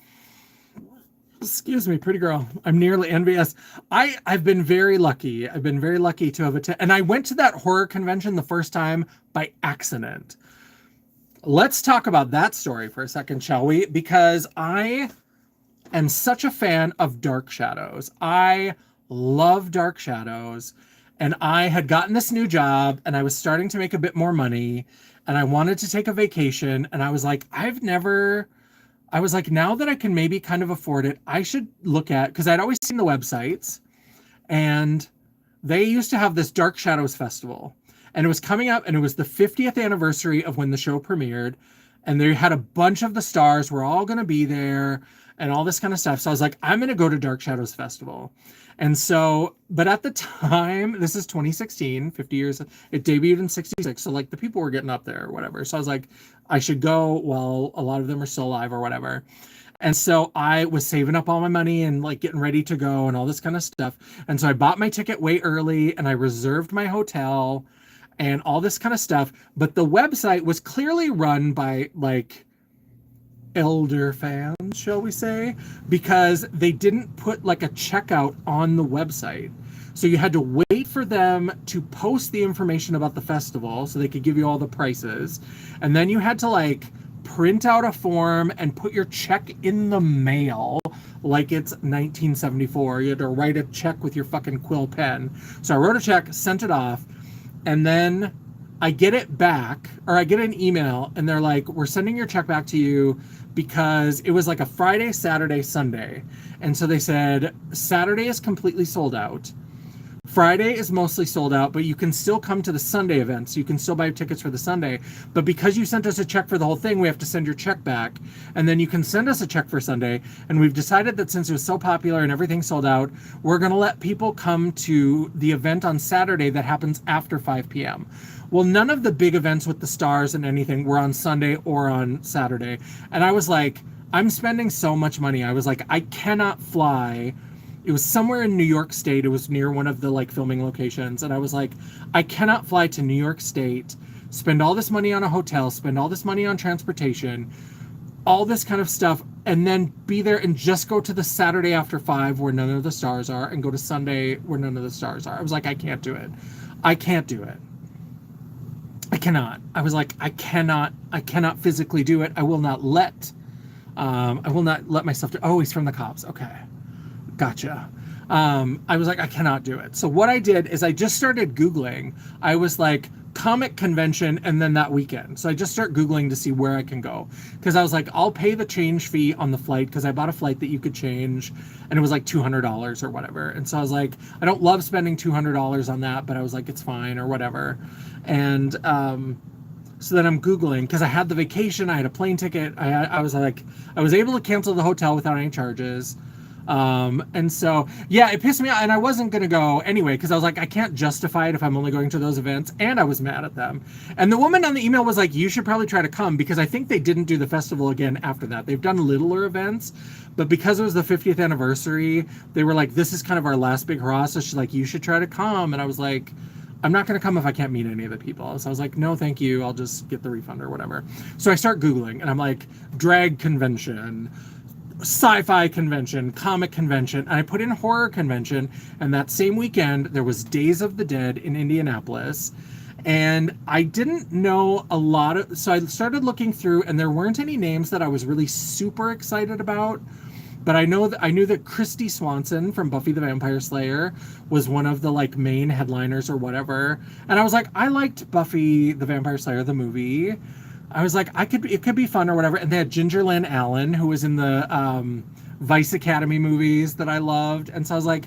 Speaker 1: Excuse me, pretty girl. I'm nearly envious. I've been very lucky. I've been very lucky to have attended. And I went to that horror convention the first time by accident. Let's talk about that story for a second, shall we? Because I am such a fan of Dark Shadows. I love Dark Shadows. And I had gotten this new job, and I was starting to make a bit more money, and I wanted to take a vacation. And I was like, now that I can maybe kind of afford it, I should look at, because I'd always seen the websites, and they used to have this Dark Shadows Festival, and it was coming up, and it was the 50th anniversary of when the show premiered, and they had a bunch of the stars were all going to be there, and all this kind of stuff. So I was like, I'm going to go to Dark Shadows Festival. And so, but at the time, this is 2016, 50 years, it debuted in 66. So like the people were getting up there or whatever. So I was like, I should go while a lot of them are still alive or whatever. And so I was saving up all my money and like getting ready to go and all this kind of stuff. And so I bought my ticket way early, and I reserved my hotel and all this kind of stuff. But the website was clearly run by like elder fans, shall we say, because they didn't put like a checkout on the website. So you had to wait for them to post the information about the festival so they could give you all the prices. And then you had to like print out a form and put your check in the mail like it's 1974. You had to write a check with your fucking quill pen. So I wrote a check, sent it off, and then I get it back, or I get an email, and they're like, we're sending your check back to you because it was like a Friday, Saturday, Sunday. And so they said, Saturday is completely sold out. Friday is mostly sold out, but you can still come to the Sunday event. So you can still buy tickets for the Sunday. But because you sent us a check for the whole thing, we have to send your check back. And then you can send us a check for Sunday. And we've decided that since it was so popular and everything sold out, we're going to let people come to the event on Saturday that happens after 5 p.m. Well, none of the big events with the stars and anything were on Sunday or on Saturday. And I was like, I'm spending so much money. I was like, I cannot fly. It was somewhere in New York State. It was near one of the like filming locations. And I was like, I cannot fly to New York State, spend all this money on a hotel, spend all this money on transportation, all this kind of stuff, and then be there and just go to the Saturday after 5 where none of the stars are, and go to Sunday where none of the stars are. I was like, I can't do it. I can't do it. I cannot. I was like, I cannot physically do it. I will not let myself do. Oh, he's from the cops. Okay. Gotcha. I was like, I cannot do it. So what I did is I just started Googling. I was like, comic convention, and then that weekend. So I just start Googling to see where I can go. Because I was like, I'll pay the change fee on the flight, because I bought a flight that you could change, and it was like $200 or whatever. And so I was like, I don't love spending $200 on that, but I was like, it's fine or whatever. And so then I'm Googling, because I had the vacation, I had a plane ticket. I was like, I was able to cancel the hotel without any charges. And so, yeah, it pissed me off. And I wasn't going to go anyway because I was like, I can't justify it if I'm only going to those events. And I was mad at them. And the woman on the email was like, you should probably try to come because I think they didn't do the festival again after that. They've done littler events, but because it was the 50th anniversary, they were like, this is kind of our last big hurrah. So she's like, you should try to come. And I was like, I'm not going to come if I can't meet any of the people. So I was like, no, thank you. I'll just get the refund or whatever. So I start Googling and I'm like, drag convention, sci-fi convention, comic convention, and I put in horror convention, and that same weekend there was Days of the Dead in Indianapolis, and I didn't know a lot of, so I started looking through, and there weren't any names that I was really super excited about, but I knew that Christy Swanson from Buffy the Vampire Slayer was one of the like main headliners or whatever, and I was like, I liked Buffy the Vampire Slayer the movie. I was like, it could be fun or whatever. And they had Ginger Lynn Allen, who was in the Vice Academy movies that I loved. And so I was like,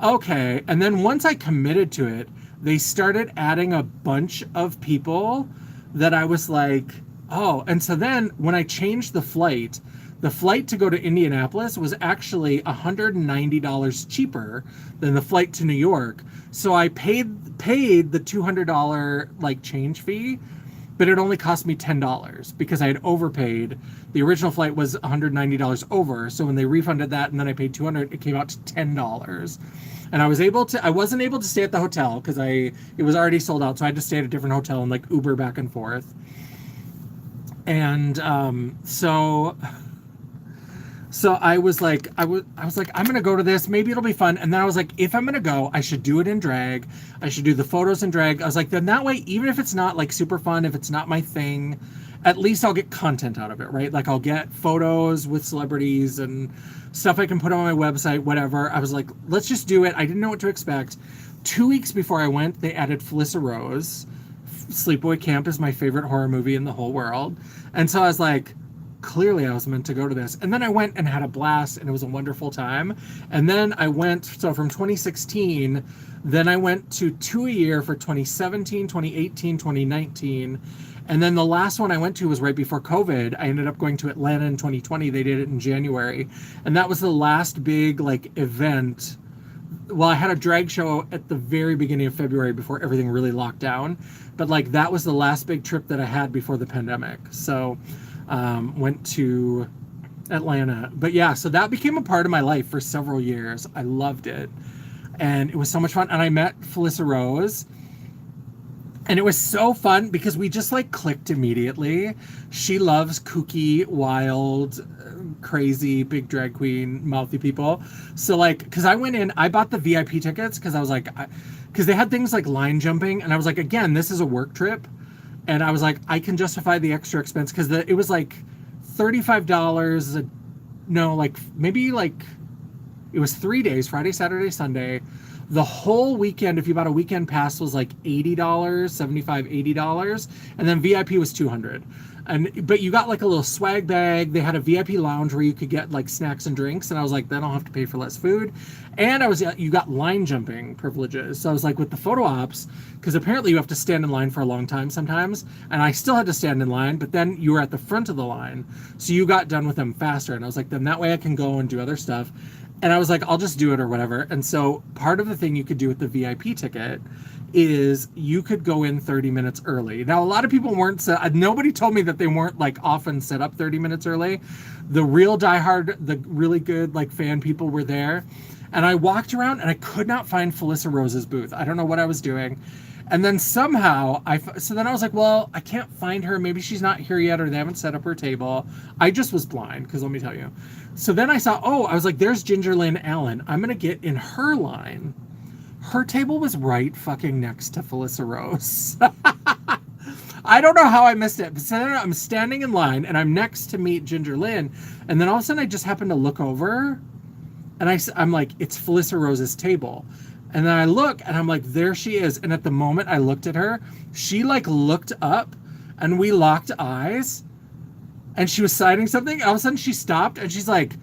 Speaker 1: okay. And then once I committed to it, they started adding a bunch of people that I was like, oh. And so then when I changed the flight to go to Indianapolis was actually $190 cheaper than the flight to New York. So I paid the $200 like change fee, but it only cost me $10 because I had overpaid. The original flight was $190 over. So when they refunded that and then I paid $200, it came out to $10. And I wasn't able to stay at the hotel because it was already sold out. So I had to stay at a different hotel and like Uber back and forth. And so I was like, I'm going to go to this. Maybe it'll be fun. And then I was like, if I'm going to go, I should do it in drag. I should do the photos in drag. I was like, then that way, even if it's not like super fun, if it's not my thing, at least I'll get content out of it, right? Like I'll get photos with celebrities and stuff I can put on my website, whatever. I was like, let's just do it. I didn't know what to expect. 2 weeks before I went, they added Felissa Rose. Sleepaway Camp is my favorite horror movie in the whole world. And so I was like, clearly I was meant to go to this. And then I went and had a blast and it was a wonderful time. And then I went, so from 2016, then I went to 2 a year for 2017, 2018, 2019. And then the last one I went to was right before COVID. I ended up going to Atlanta in 2020. They did it in January. And that was the last big like event. Well, I had a drag show at the very beginning of February before everything really locked down. But like that was the last big trip that I had before the pandemic. So went to Atlanta. But yeah, so that became a part of my life for several years. I loved it. And it was so much fun. And I met Felissa Rose. And it was so fun because we just like clicked immediately. She loves kooky, wild, crazy, big drag queen, mouthy people. So like, because I went in, I bought the VIP tickets because I was like, because they had things like line jumping. And I was like, again, this is a work trip. And I was like, I can justify the extra expense because it was like $35. Maybe it was 3 days, Friday, Saturday, Sunday. The whole weekend, if you bought a weekend pass, was like $80, $75, $80. And then VIP was $200. But you got like a little swag bag. They had a VIP lounge where you could get like snacks and drinks. And I was like, then I'll have to pay for less food. And you got line jumping privileges. So I was like, with the photo ops, because apparently you have to stand in line for a long time sometimes. And I still had to stand in line, but then you were at the front of the line. So you got done with them faster. And I was like, then that way I can go and do other stuff. And I was like, I'll just do it or whatever. And so part of the thing you could do with the VIP ticket is you could go in 30 minutes early. Now, a lot of people nobody told me that they weren't like often set up 30 minutes early. The real diehard, the really good like fan people were there. And I walked around and I could not find Felissa Rose's booth. I don't know what I was doing. And then somehow, then I was like, well, I can't find her. Maybe she's not here yet or they haven't set up her table. I just was blind, because let me tell you. So then I was like, there's Ginger Lynn Allen. I'm going to get in her line. Her table was right fucking next to Felissa Rose. I don't know how I missed it. But so then I'm standing in line and I'm next to meet Ginger Lynn. And then all of a sudden I just happened to look over and I'm like, it's Felissa Rose's table. And then I look and I'm like, there she is. And at the moment I looked at her, she like looked up and we locked eyes and she was signing something. All of a sudden she stopped and she's like,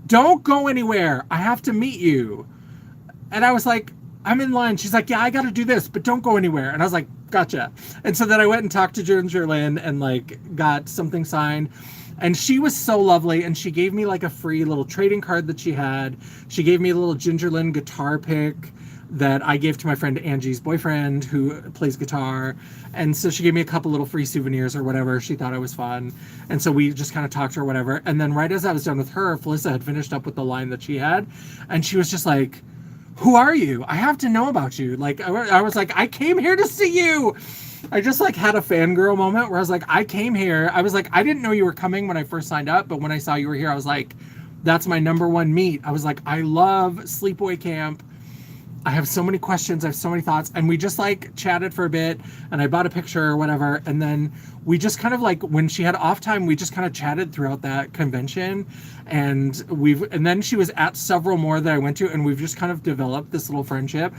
Speaker 1: don't go anywhere. I have to meet you. And I was like, I'm in line. She's like, yeah, I got to do this, but don't go anywhere. And I was like, gotcha. And so then I went and talked to Ginger Lynn and like got something signed. And she was so lovely, and she gave me like a free little trading card that she had. She gave me a little Gingerlin guitar pick that I gave to my friend Angie's boyfriend who plays guitar. And so she gave me a couple little free souvenirs or whatever. She thought I was fun. And so we just kind of talked to her, whatever. And then right as I was done with her, Felissa had finished up with the line that she had. And she was just like, who are you? I have to know about you. Like, I was like, I came here to see you. I just like had a fangirl moment where I was like, I came here. I was like, I didn't know you were coming when I first signed up. But when I saw you were here, I was like, that's my number one meet. I was like, I love Sleepaway Camp. I have so many questions. I have so many thoughts. And we just like chatted for a bit, and I bought a picture or whatever. And then we just kind of like, when she had off time, we just kind of chatted throughout that convention. And then she was at several more that I went to, and we've just kind of developed this little friendship.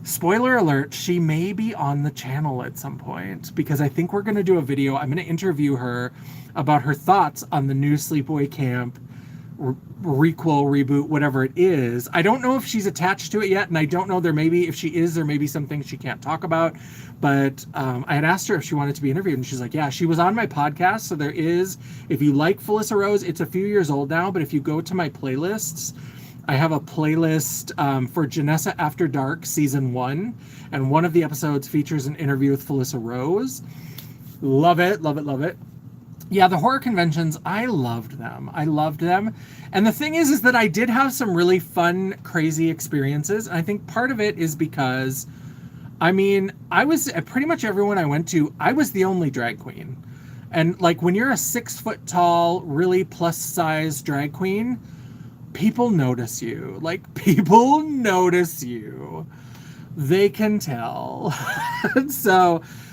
Speaker 1: Spoiler alert, she may be on the channel at some point, because I think we're going to do a video. I'm going to interview her about her thoughts on the new Sleepaway Camp requel, reboot, whatever it is. I don't know if she's attached to it yet, and I don't know, if she is, there may be some things she can't talk about, but I had asked her if she wanted to be interviewed, and she's like, yeah. She was on my podcast, so there is, if you like Felissa Rose, it's a few years old now, but if you go to my playlists, I have a playlist for Janessa After Dark Season 1, and one of the episodes features an interview with Felissa Rose. Love it, love it, love it. Yeah, the horror conventions, I loved them. And the thing is that I did have some really fun, crazy experiences. And I think part of it is because, I mean, I was at pretty much everyone I went to, I was the only drag queen. And like when you're a 6 foot tall, really plus size drag queen, people notice you. Like, people notice you. They can tell.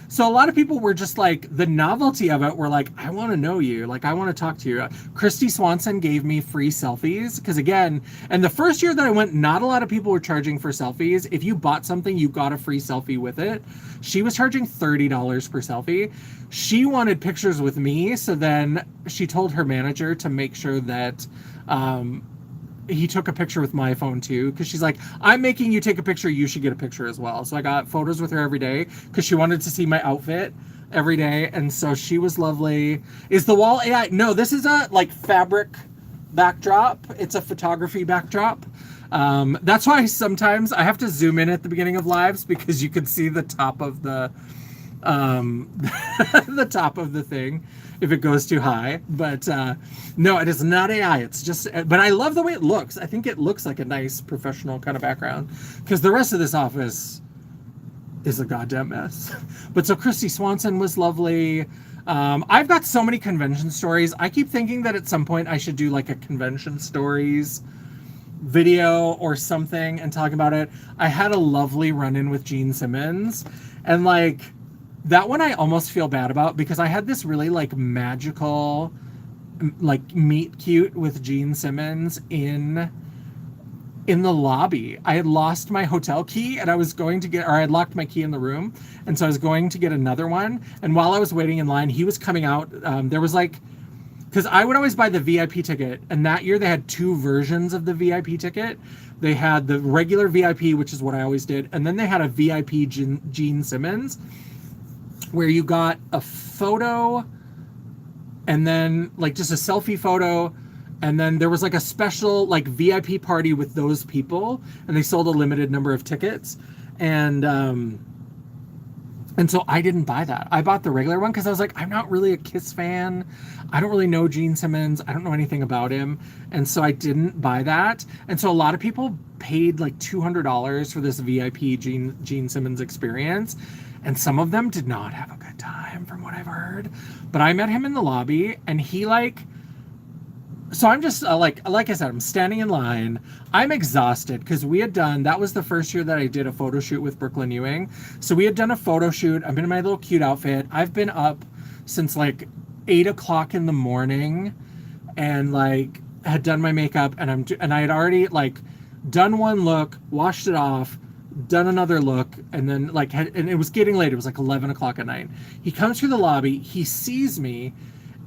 Speaker 1: So a lot of people were just like, the novelty of it were like, I want to know you. Like, I want to talk to you. Christy Swanson gave me free selfies. Because again, and the first year that I went, not a lot of people were charging for selfies. If you bought something, you got a free selfie with it. She was charging $30 per selfie. She wanted pictures with me. So then she told her manager to make sure that he took a picture with my phone too, because she's like, I'm making you take a picture, you should get a picture as well. So I got photos with her every day because she wanted to see my outfit every day. And so she was lovely. Is the wall AI? No, this is a like fabric backdrop. It's a photography backdrop. That's why sometimes I have to zoom in at the beginning of lives, because you can see the top of the the top of the thing if it goes too high. But no, it is not AI. It's just, but I love the way it looks. I think it looks like a nice professional kind of background, because the rest of this office is a goddamn mess. But so Christy Swanson was lovely. I've got so many convention stories. I keep thinking that at some point I should do like a convention stories video or something and talk about it. I had a lovely run-in with Gene Simmons, and like that one I almost feel bad about, because I had this really like magical like meet cute with Gene Simmons in the lobby. I had lost my hotel key, and I was going to get, or I had locked my key in the room, and so I was going to get another one. And while I was waiting in line, he was coming out. There was like, because I would always buy the VIP ticket, and that year they had two versions of the VIP ticket. They had the regular VIP, which is what I always did, and then they had a VIP Gene Simmons, where you got a photo, and then like just a selfie photo, and then there was like a special like VIP party with those people, and they sold a limited number of tickets, and so I didn't buy that. I bought the regular one because I was like, I'm not really a Kiss fan. I don't really know Gene Simmons. I don't know anything about him. And so I didn't buy that. And so a lot of people paid like $200 for this VIP Gene Simmons experience. And some of them did not have a good time from what I've heard. But I met him in the lobby, and he like, so I'm just like I said, I'm standing in line. I'm exhausted because we had done, that was the first year that I did a photo shoot with Brooklyn Ewing. So we had done a photo shoot. I've been in my little cute outfit. I've been up since like 8 o'clock in the morning, and like had done my makeup, and I had already like done one look, washed it off, done another look, and then like and it was getting late. It was like 11 o'clock at night. He comes through the lobby. He sees me,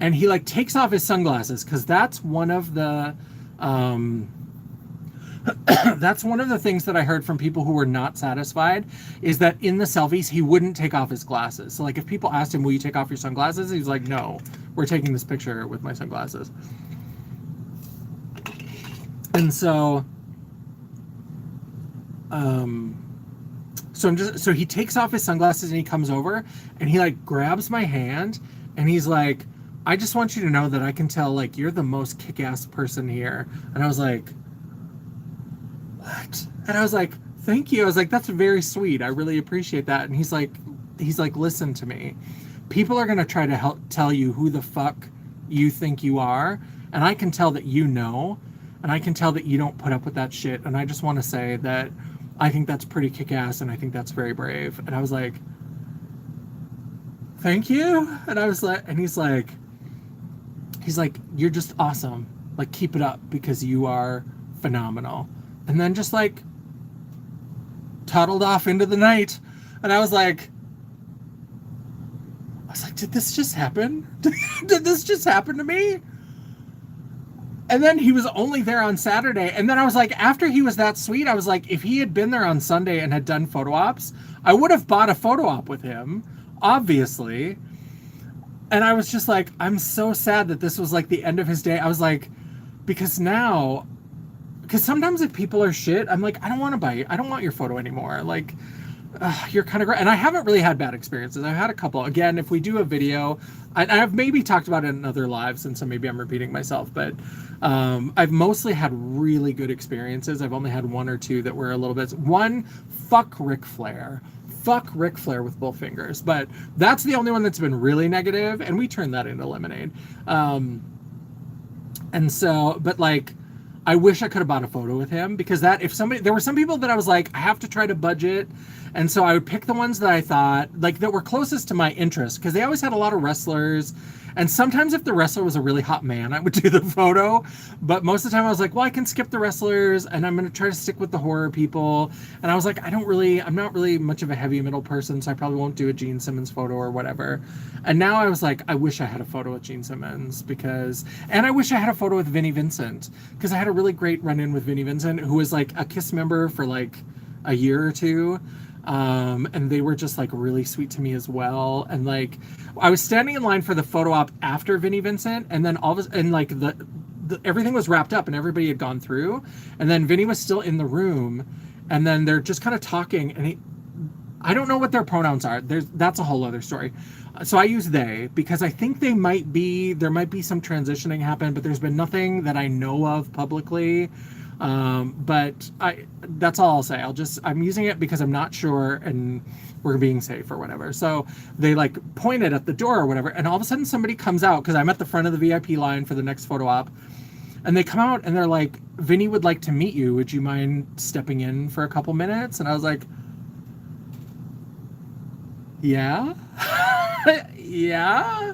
Speaker 1: and he like takes off his sunglasses, because that's one of the That's one of the things that I heard from people who were not satisfied, is that in the selfies, he wouldn't take off his glasses. So like if people asked him, will you take off your sunglasses? He's like, no, we're taking this picture with my sunglasses. And so, so he takes off his sunglasses and he comes over and he like grabs my hand and he's like, I just want you to know that I can tell like you're the most kick-ass person here. And I was like, what? And I was like, thank you. I was like, that's very sweet. I really appreciate that. And he's like, listen to me. People are going to try to tell you who the fuck you think you are. And I can tell that you know. And I can tell that you don't put up with that shit. And I just want to say that I think that's pretty kick-ass and I think that's very brave. And I was like, thank you. And I was like, and he's like, you're just awesome. Like, keep it up because you are phenomenal. And then just like toddled off into the night. And I was like, did this just happen? Did this just happen to me? And then he was only there on Saturday. And then I was like, after he was that sweet, I was like, if he had been there on Sunday and had done photo ops, I would have bought a photo op with him, obviously. And I was just like, I'm so sad that this was like the end of his day. I was like, because sometimes if people are shit, I'm like, I don't want your photo anymore. Like, you're kind of great. And I haven't really had bad experiences. I've had a couple. Again, if we do a video, I've maybe talked about it in other lives, and so maybe I'm repeating myself, but I've mostly had really good experiences. I've only had one or two that were a little bit... One, fuck Ric Flair. Fuck Ric Flair with both fingers. But that's the only one that's been really negative, and we turned that into lemonade. And so, but like, I wish I could have bought a photo with him, because there were some people that I was like, I have to try to budget. And so I would pick the ones that I thought, like, that were closest to my interest, because they always had a lot of wrestlers. And sometimes if the wrestler was a really hot man, I would do the photo. But most of the time I was like, well, I can skip the wrestlers and I'm going to try to stick with the horror people. And I was like, I'm not really much of a heavy metal person, so I probably won't do a Gene Simmons photo or whatever. And now I was like, I wish I had a photo with Gene Simmons, and I wish I had a photo with Vinnie Vincent, because I had a really great run-in with Vinnie Vincent, who was like a KISS member for like a year or two. And they were just like really sweet to me as well. And like, I was standing in line for the photo op after Vinnie Vincent, and then like everything was wrapped up and everybody had gone through, and then Vinnie was still in the room, and then they're just kind of talking, and I don't know what their pronouns are. That's a whole other story. So I use they, because I think there might be some transitioning happen, but there's been nothing that I know of publicly. But that's all I'll say. I'm using it because I'm not sure and we're being safe or whatever. So they like pointed at the door or whatever, and all of a sudden somebody comes out, because I'm at the front of the VIP line for the next photo op, and they come out and they're like, Vinny would like to meet you. Would you mind stepping in for a couple minutes? And I was like, yeah, yeah,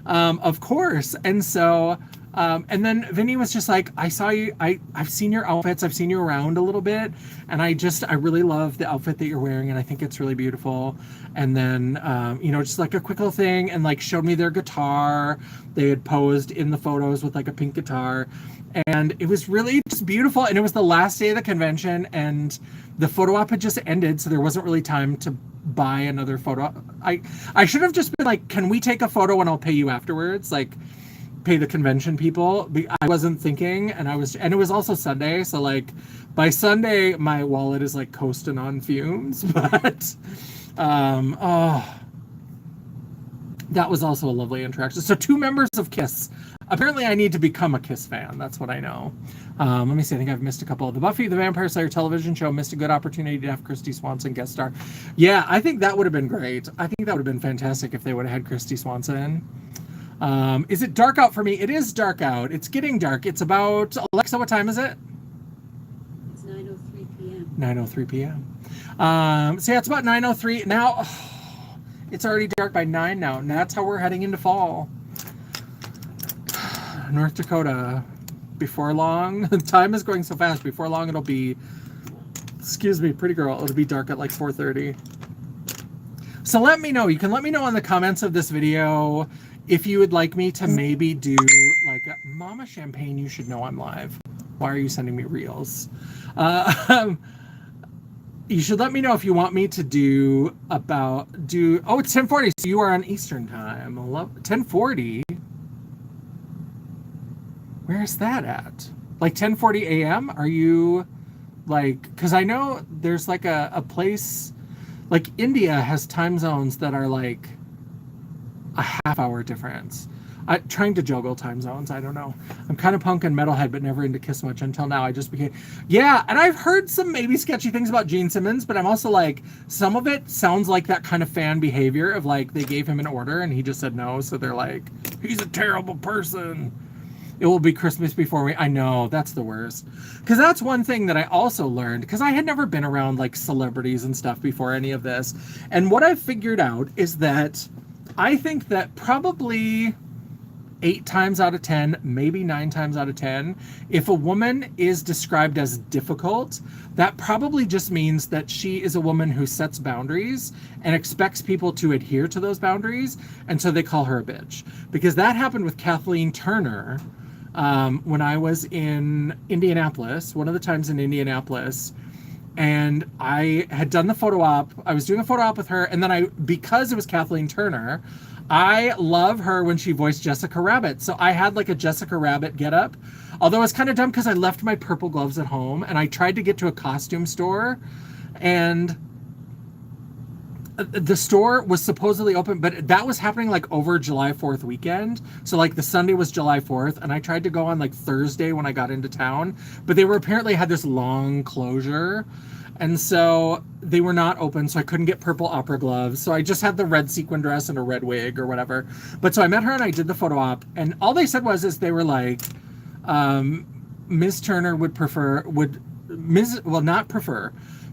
Speaker 1: of course. And so, and then Vinny was just like, I saw you, I've seen your outfits, I've seen you around a little bit, and I really love the outfit that you're wearing, and I think it's really beautiful. And then, just like a quick little thing, and like showed me their guitar. They had posed in the photos with like a pink guitar, and it was really just beautiful. And it was the last day of the convention, and the photo op had just ended, so there wasn't really time to buy another photo. I should have just been like, can we take a photo and I'll pay you afterwards? Like, pay the convention people. I wasn't thinking, and it was also Sunday, so like by Sunday my wallet is like coasting on fumes. But that was also a lovely interaction. So 2 members of KISS. Apparently I need to become a KISS fan. That's what I know. Let me see. I think I've missed a couple. The Buffy the Vampire Slayer television show missed a good opportunity to have Christy Swanson guest star. Yeah, I think that would have been great. I think that would have been fantastic if they would have had Christy Swanson. Is it dark out for me? It is dark out. It's getting dark. It's about... Alexa, what time is it?
Speaker 2: It's 9:03 p.m.
Speaker 1: 9:03 p.m. So yeah, it's about 9:03. Now, it's already dark by 9 now, and that's how we're heading into fall. North Dakota. Before long, time is going so fast. Before long, it'll be... Excuse me, pretty girl. It'll be dark at like 4:30. So let me know. You can let me know in the comments of this video if you would like me to maybe do like Mama Champagne, you should know I'm live. Why are you sending me reels? You should let me know if you want me to do oh, it's 10:40, so you are on Eastern time. 10:40. Where is that at? Like 10:40 a.m.? Are you like, because I know there's like a place, like India has time zones that are like a half-hour difference. I'm trying to juggle time zones. I don't know. I'm kind of punk and metalhead, but never into Kiss much until now. I just became, yeah. And I've heard some maybe sketchy things about Gene Simmons, but I'm also like, some of it sounds like that kind of fan behavior of like they gave him an order and he just said no, so they're like, he's a terrible person. It will be Christmas before we. I know, that's the worst. Because that's one thing that I also learned, because I had never been around like celebrities and stuff before any of this. And what I've figured out is that I think that probably 8 times out of 10, maybe 9 times out of 10, if a woman is described as difficult, that probably just means that she is a woman who sets boundaries and expects people to adhere to those boundaries, and so they call her a bitch. Because that happened with Kathleen Turner when I was in Indianapolis, one of the times in Indianapolis, and I had done the photo op. I was doing a photo op with her, and then because it was Kathleen Turner, I love her when she voiced Jessica Rabbit. So I had like a Jessica Rabbit getup. Although it's kind of dumb because I left my purple gloves at home and I tried to get to a costume store and the store was supposedly open, but that was happening like over July 4th weekend. So like the Sunday was July 4th and I tried to go on like Thursday when I got into town, but they were apparently had this long closure. And so they were not open, so I couldn't get purple opera gloves. So I just had the red sequin dress and a red wig or whatever. But so I met her and I did the photo op. And all they said is they were like, Ms. Turner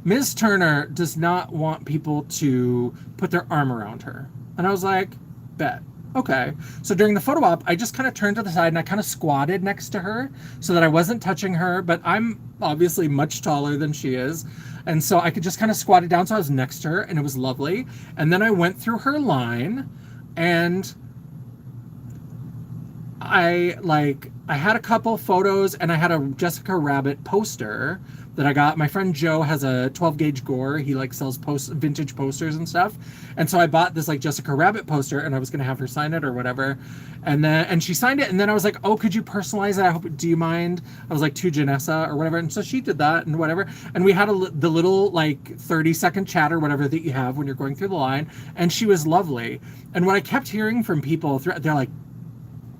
Speaker 1: Ms. Turner does not want people to put their arm around her. And I was like, bet. Okay. So during the photo op, I just kind of turned to the side and I kind of squatted next to her so that I wasn't touching her, but I'm obviously much taller than she is. And so I could just kind of squat it down. So I was next to her and it was lovely. And then I went through her line and I had a couple photos and I had a Jessica Rabbit poster that I got. My friend Joe has a 12 gauge Gore. He like sells vintage posters and stuff. And so I bought this like Jessica Rabbit poster and I was going to have her sign it or whatever. And she signed it. And then I was like, oh, could you personalize it? Do you mind? I was like, to Janessa or whatever. And so she did that and whatever. And we had the little like 30-second chat or whatever that you have when you're going through the line. And she was lovely. And what I kept hearing from people, they're like,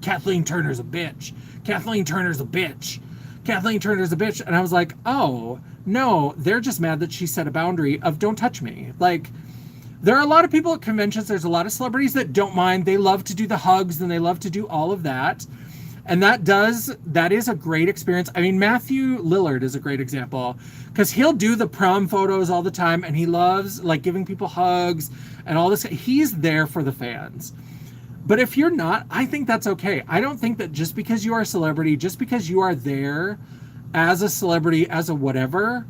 Speaker 1: Kathleen Turner's a bitch. Kathleen Turner's a bitch. Kathleen Turner's a bitch. And I was like, oh, no, they're just mad that she set a boundary of don't touch me. Like, there are a lot of people at conventions. There's a lot of celebrities that don't mind. They love to do the hugs and they love to do all of that. And that is a great experience. I mean, Matthew Lillard is a great example because he'll do the prom photos all the time and he loves like giving people hugs and all this. He's there for the fans. But if you're not, I think that's okay. I don't think that just because you are a celebrity, just because you are there as a celebrity, as a whatever,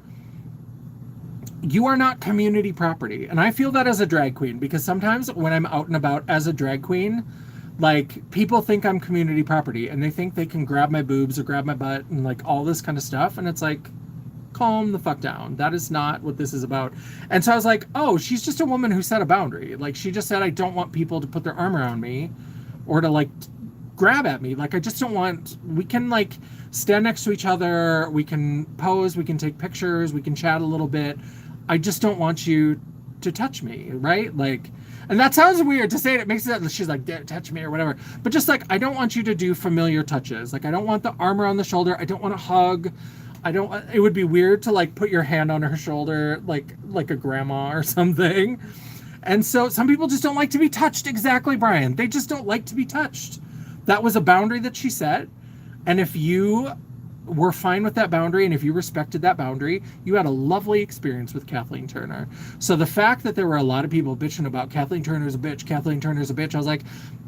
Speaker 1: you are not community property. And I feel that as a drag queen, because sometimes when I'm out and about as a drag queen, like people think I'm community property and they think they can grab my boobs or grab my butt and like all this kind of stuff. And it's like, calm the fuck down. That is not what this is about. And so I was like, oh, she's just a woman who set a boundary. Like she just said, I don't want people to put their arm around me or to like grab at me. Like I just don't want, we can like stand next to each other. We can pose, we can take pictures, we can chat a little bit. I just don't want you to touch me. Right? Like, and that sounds weird to say it. It makes it, she's like, touch me or whatever. But just like, I don't want you to do familiar touches. Like I don't want the arm around the shoulder. I don't want to hug. It would be weird to like put your hand on her shoulder like a grandma or something. And so some people just don't like to be touched. Exactly, Brian. They just don't like to be touched. That was a boundary that she set. And if you were fine with that boundary and if you respected that boundary, you had a lovely experience with Kathleen Turner. So the fact that there were a lot of people bitching about Kathleen Turner's a bitch, Kathleen Turner's a bitch, I was like,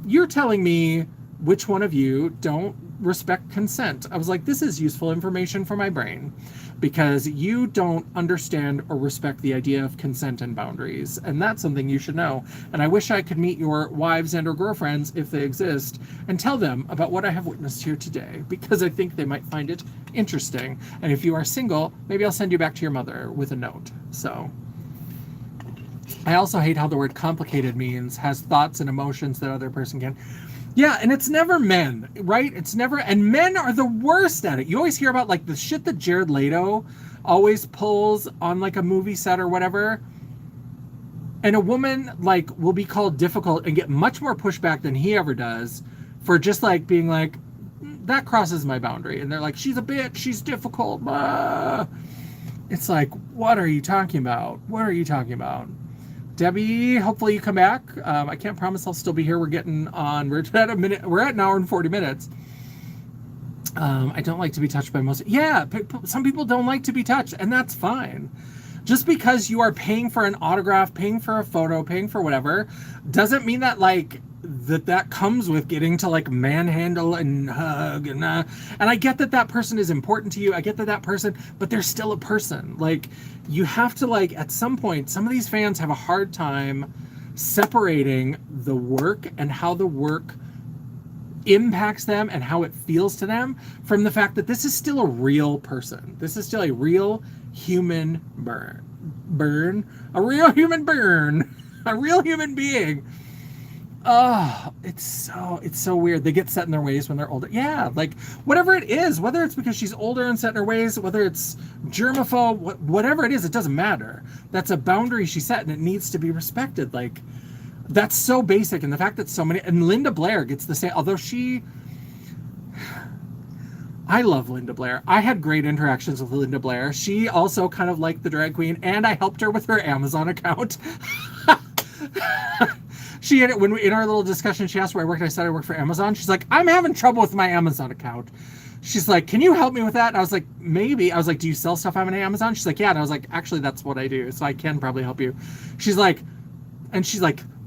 Speaker 1: you're telling me which one of you don't respect consent? I was like, this is useful information for my brain because you don't understand or respect the idea of consent and boundaries. And that's something you should know. And I wish I could meet your wives and or girlfriends, if they exist, and tell them about what I have witnessed here today, because I think they might find it interesting. And if you are single, maybe I'll send you back to your mother with a note. So I also hate how the word complicated means has thoughts and emotions that other person can. Yeah, and it's never men, right? It's never, and men are the worst at it. You always hear about like the shit that Jared Leto always pulls on like a movie set or whatever. And a woman like will be called difficult and get much more pushback than he ever does for just like being like, that crosses my boundary. And they're like, she's a bitch, she's difficult. Blah. It's like, what are you talking about? What are you talking about? Debbie, hopefully you come back. I can't promise I'll still be here. We're getting on. We're at a minute. We're at an hour and 40 minutes. I don't like to be touched by most. Yeah, some people don't like to be touched, and that's fine. Just because you are paying for an autograph, paying for a photo, paying for whatever, doesn't mean that like that comes with getting to like manhandle and hug and I get that person is important to you. I get that person, but they're still a person. Like you have to like at some point, some of these fans have a hard time separating the work and how the work impacts them and how it feels to them from the fact that this is still a real person. This is still a real human a real human being. Oh, it's so weird. They get set in their ways when they're older. Yeah, like whatever it is, whether it's because she's older and set in her ways, whether it's germaphobe, whatever it is, it doesn't matter. That's a boundary she set and it needs to be respected. Like that's so basic. And the fact that so many, and Linda Blair gets the same, although I love Linda Blair. I had great interactions with Linda Blair. She also kind of liked the drag queen and I helped her with her Amazon account. She had it when in our little discussion, she asked where I worked. I said I work for Amazon. She's like, I'm having trouble with my Amazon account. She's like, can you help me with that? And I was like, maybe. I was like, do you sell stuff on Amazon? She's like, yeah. And I was like, actually, that's what I do. So I can probably help you. She's like,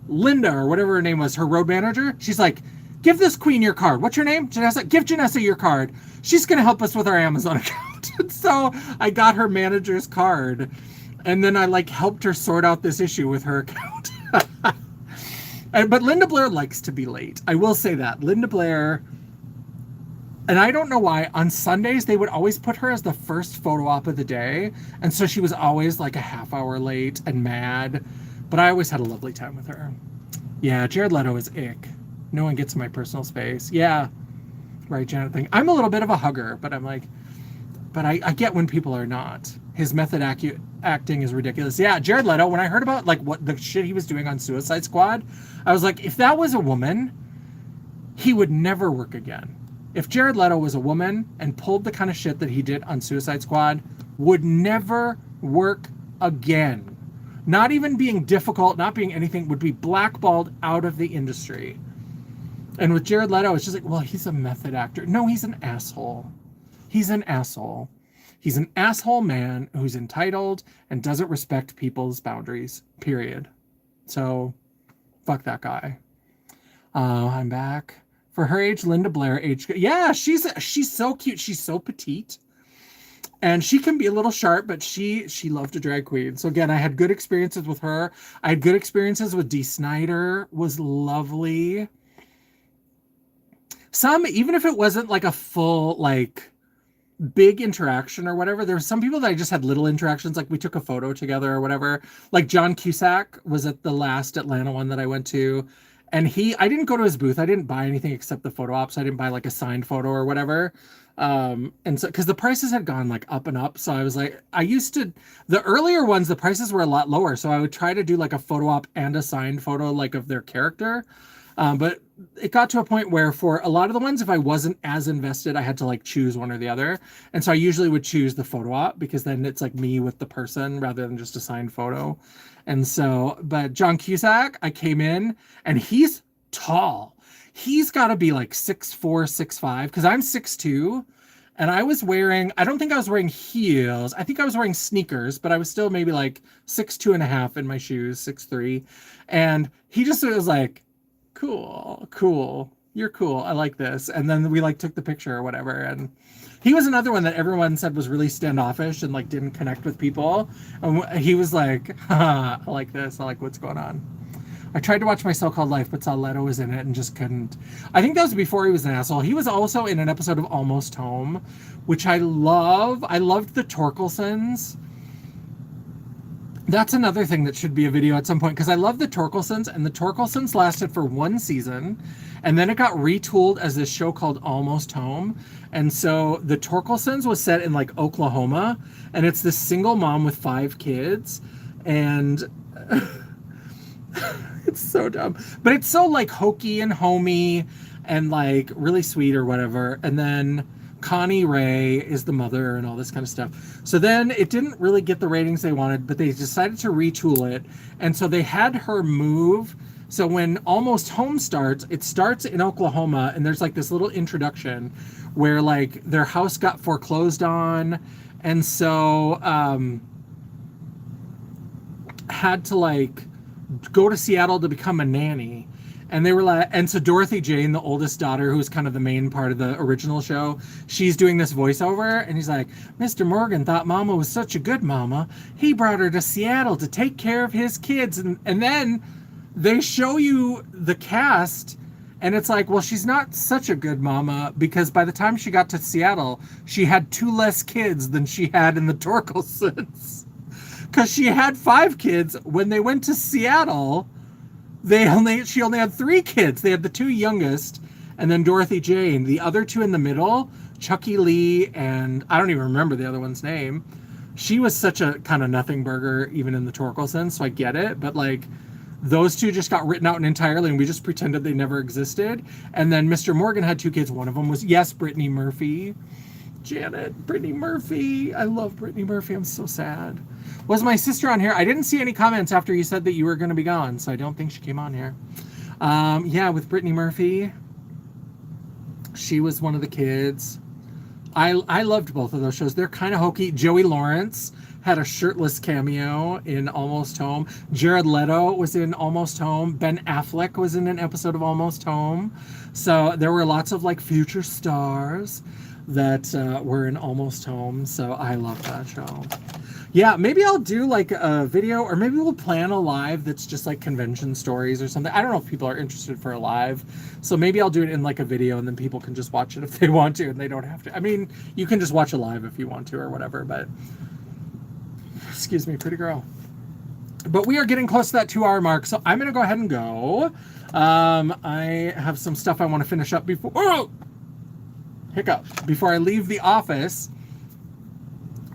Speaker 1: Linda or whatever her name was, her road manager. She's like, give this queen your card. What's your name? Janessa. Give Janessa your card. She's going to help us with our Amazon account. And so I got her manager's card. And then I like helped her sort out this issue with her account. But Linda Blair likes to be late. I will say that. Linda Blair, and I don't know why, on Sundays they would always put her as the first photo op of the day. And so she was always like a half hour late and mad. But I always had a lovely time with her. Yeah, Jared Leto is ick. No one gets in my personal space. Yeah. Right, Janet thing. I'm a little bit of a hugger, but I'm like, but I get when people are not. His method acting is ridiculous. Yeah, Jared Leto, when I heard about like what the shit he was doing on Suicide Squad, I was like, if that was a woman, he would never work again. If Jared Leto was a woman and pulled the kind of shit that he did on Suicide Squad, would never work again. Not even being difficult, not being anything, would be blackballed out of the industry. And with Jared Leto, it's just like, well, he's a method actor. No, he's an asshole. He's an asshole. He's an asshole man who's entitled and doesn't respect people's boundaries, period. So, fuck that guy. I'm back. For her age, Linda Blair age. Yeah, she's so cute. She's so petite. And she can be a little sharp, but she loved a drag queen. So again, I had good experiences with her. I had good experiences with Dee Snider. Was lovely. Some, even if it wasn't like a full, like, big interaction or whatever, there were some people that I just had little interactions, like we took a photo together or whatever. Like John Cusack was at the last Atlanta one that I went to, and I didn't go to his booth. I didn't buy anything except the photo ops. I didn't buy like a signed photo or whatever. And so because the prices had gone like up and up, so I was like, the earlier ones, the prices were a lot lower, so I would try to do like a photo op and a signed photo like of their character. But it got to a point where for a lot of the ones, if I wasn't as invested, I had to like choose one or the other. And so I usually would choose the photo op because then it's like me with the person rather than just a signed photo. And so, but John Cusack, I came in and he's tall. He's got to be like 6'4", 6'5", because I'm 6'2". And I don't think I was wearing heels. I think I was wearing sneakers, but I was still maybe like 6'2.5" in my shoes, 6'3". And he just was like, cool. You're cool. I like this. And then we like took the picture or whatever. And he was another one that everyone said was really standoffish and like didn't connect with people. And he was like, haha, I like this. I like what's going on. I tried to watch My So-Called Life, but saw Leto was in it and just couldn't. I think that was before he was an asshole. He was also in an episode of Almost Home, which I love. I loved the Torkelsons. That's another thing that should be a video at some point, because I love the Torkelsons, and the Torkelsons lasted for one season, and then it got retooled as this show called Almost Home. And so the Torkelsons was set in like Oklahoma, and it's this single mom with 5 kids, and it's so dumb, but it's so like hokey and homey and like really sweet or whatever. And then Connie Ray is the mother and all this kind of stuff. So then it didn't really get the ratings they wanted, but they decided to retool it. And so they had her move. So when Almost Home starts, it starts in Oklahoma, and there's like this little introduction where like their house got foreclosed on. And so had to like go to Seattle to become a nanny. And they were like, and so Dorothy Jane, the oldest daughter, who's kind of the main part of the original show, she's doing this voiceover, and he's like, Mr. Morgan thought Mama was such a good mama. He brought her to Seattle to take care of his kids. And then they show you the cast, and it's like, well, she's not such a good mama, because by the time she got to Seattle, she had 2 less kids than she had in the Torkelsons. Because she had 5 kids. When they went to Seattle, she only had 3 kids. They had the 2 youngest, and then Dorothy Jane. The other 2 in the middle, Chucky Lee, and I don't even remember the other one's name. She was such a kind of nothing burger, even in the Torkelsons, so I get it. But like, those 2 just got written out entirely, and we just pretended they never existed. And then Mr. Morgan had 2 kids. One of them was, yes, Brittany Murphy. Janet, Brittany Murphy. I love Brittany Murphy. I'm so sad. Was my sister on here? I didn't see any comments after you said that you were going to be gone, so I don't think she came on here. Yeah, with Brittany Murphy. She was one of the kids. I loved both of those shows. They're kind of hokey. Joey Lawrence had a shirtless cameo in Almost Home. Jared Leto was in Almost Home. Ben Affleck was in an episode of Almost Home. So there were lots of like future stars that were in Almost Home. So I love that show. Yeah, maybe I'll do like a video, or maybe we'll plan a live that's just like convention stories or something. I don't know if people are interested for a live. So maybe I'll do it in like a video, and then people can just watch it if they want to, and they don't have to. I mean, you can just watch a live if you want to or whatever, but excuse me, pretty girl. But we are getting close to that 2-hour mark, so I'm going to go ahead and go. I have some stuff I want to finish up before I leave the office.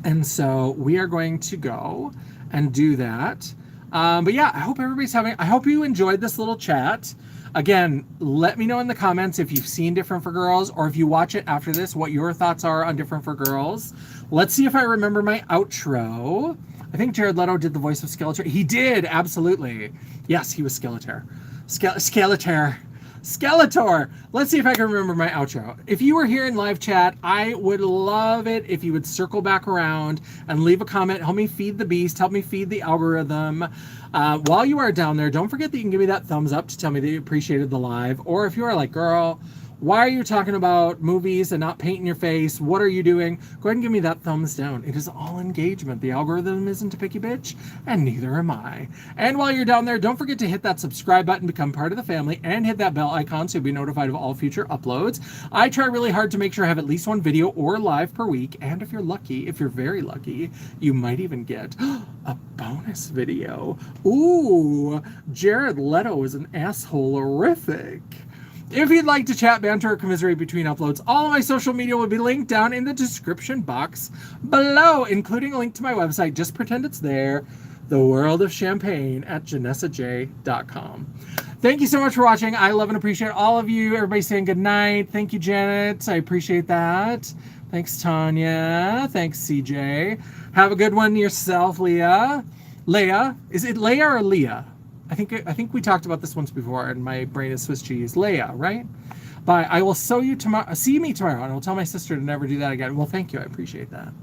Speaker 1: And so we are going to go and do that. But yeah, I hope I hope you enjoyed this little chat. Again, let me know in the comments if you've seen Different for Girls, or if you watch it after this, what your thoughts are on Different for Girls. Let's see if I remember my outro. I think Jared Leto did the voice of Skeletor. He did, absolutely. Yes, he was Skeletor. Skeletor. Let's see if I can remember my outro. If you were here in live chat, I would love it if you would circle back around and leave a comment. Help me feed the beast. Help me feed the algorithm. While you are down there, don't forget that you can give me that thumbs up to tell me that you appreciated the live. Or if you are like, girl, why are you talking about movies and not painting your face? What are you doing? Go ahead and give me that thumbs down. It is all engagement. The algorithm isn't a picky bitch, and neither am I. And while you're down there, don't forget to hit that subscribe button, become part of the family, and hit that bell icon so you'll be notified of all future uploads. I try really hard to make sure I have at least one video or live per week, and if you're lucky, if you're very lucky, you might even get a bonus video. Ooh, Jared Leto is an asshole-orific. If you'd like to chat, banter, or commiserate between uploads, all of my social media will be linked down in the description box below, including a link to my website. Just pretend it's there. The World of Champagne at JanessaJ.com. Thank you so much for watching. I love and appreciate all of you. Everybody saying good night. Thank you, Janet. I appreciate that. Thanks, Tanya. Thanks, CJ. Have a good one yourself, Leah. Leah. Is it Leah or Leah? I think we talked about this once before, and my brain is Swiss cheese. Leia, right? Bye. I will see me tomorrow, and I'll tell my sister to never do that again. Well, thank you. I appreciate that.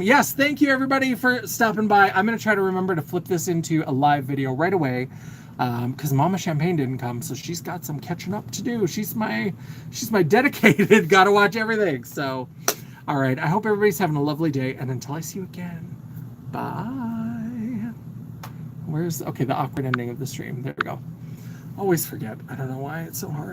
Speaker 1: Yes, thank you, everybody, for stopping by. I'm going to try to remember to flip this into a live video right away. because Mama Champagne didn't come, so she's got some catching up to do. She's my dedicated, gotta watch everything. So, all right, I hope everybody's having a lovely day, and until I see you again, bye. Where's, okay, the awkward ending of the stream. There we go. Always forget. I don't know why it's so hard.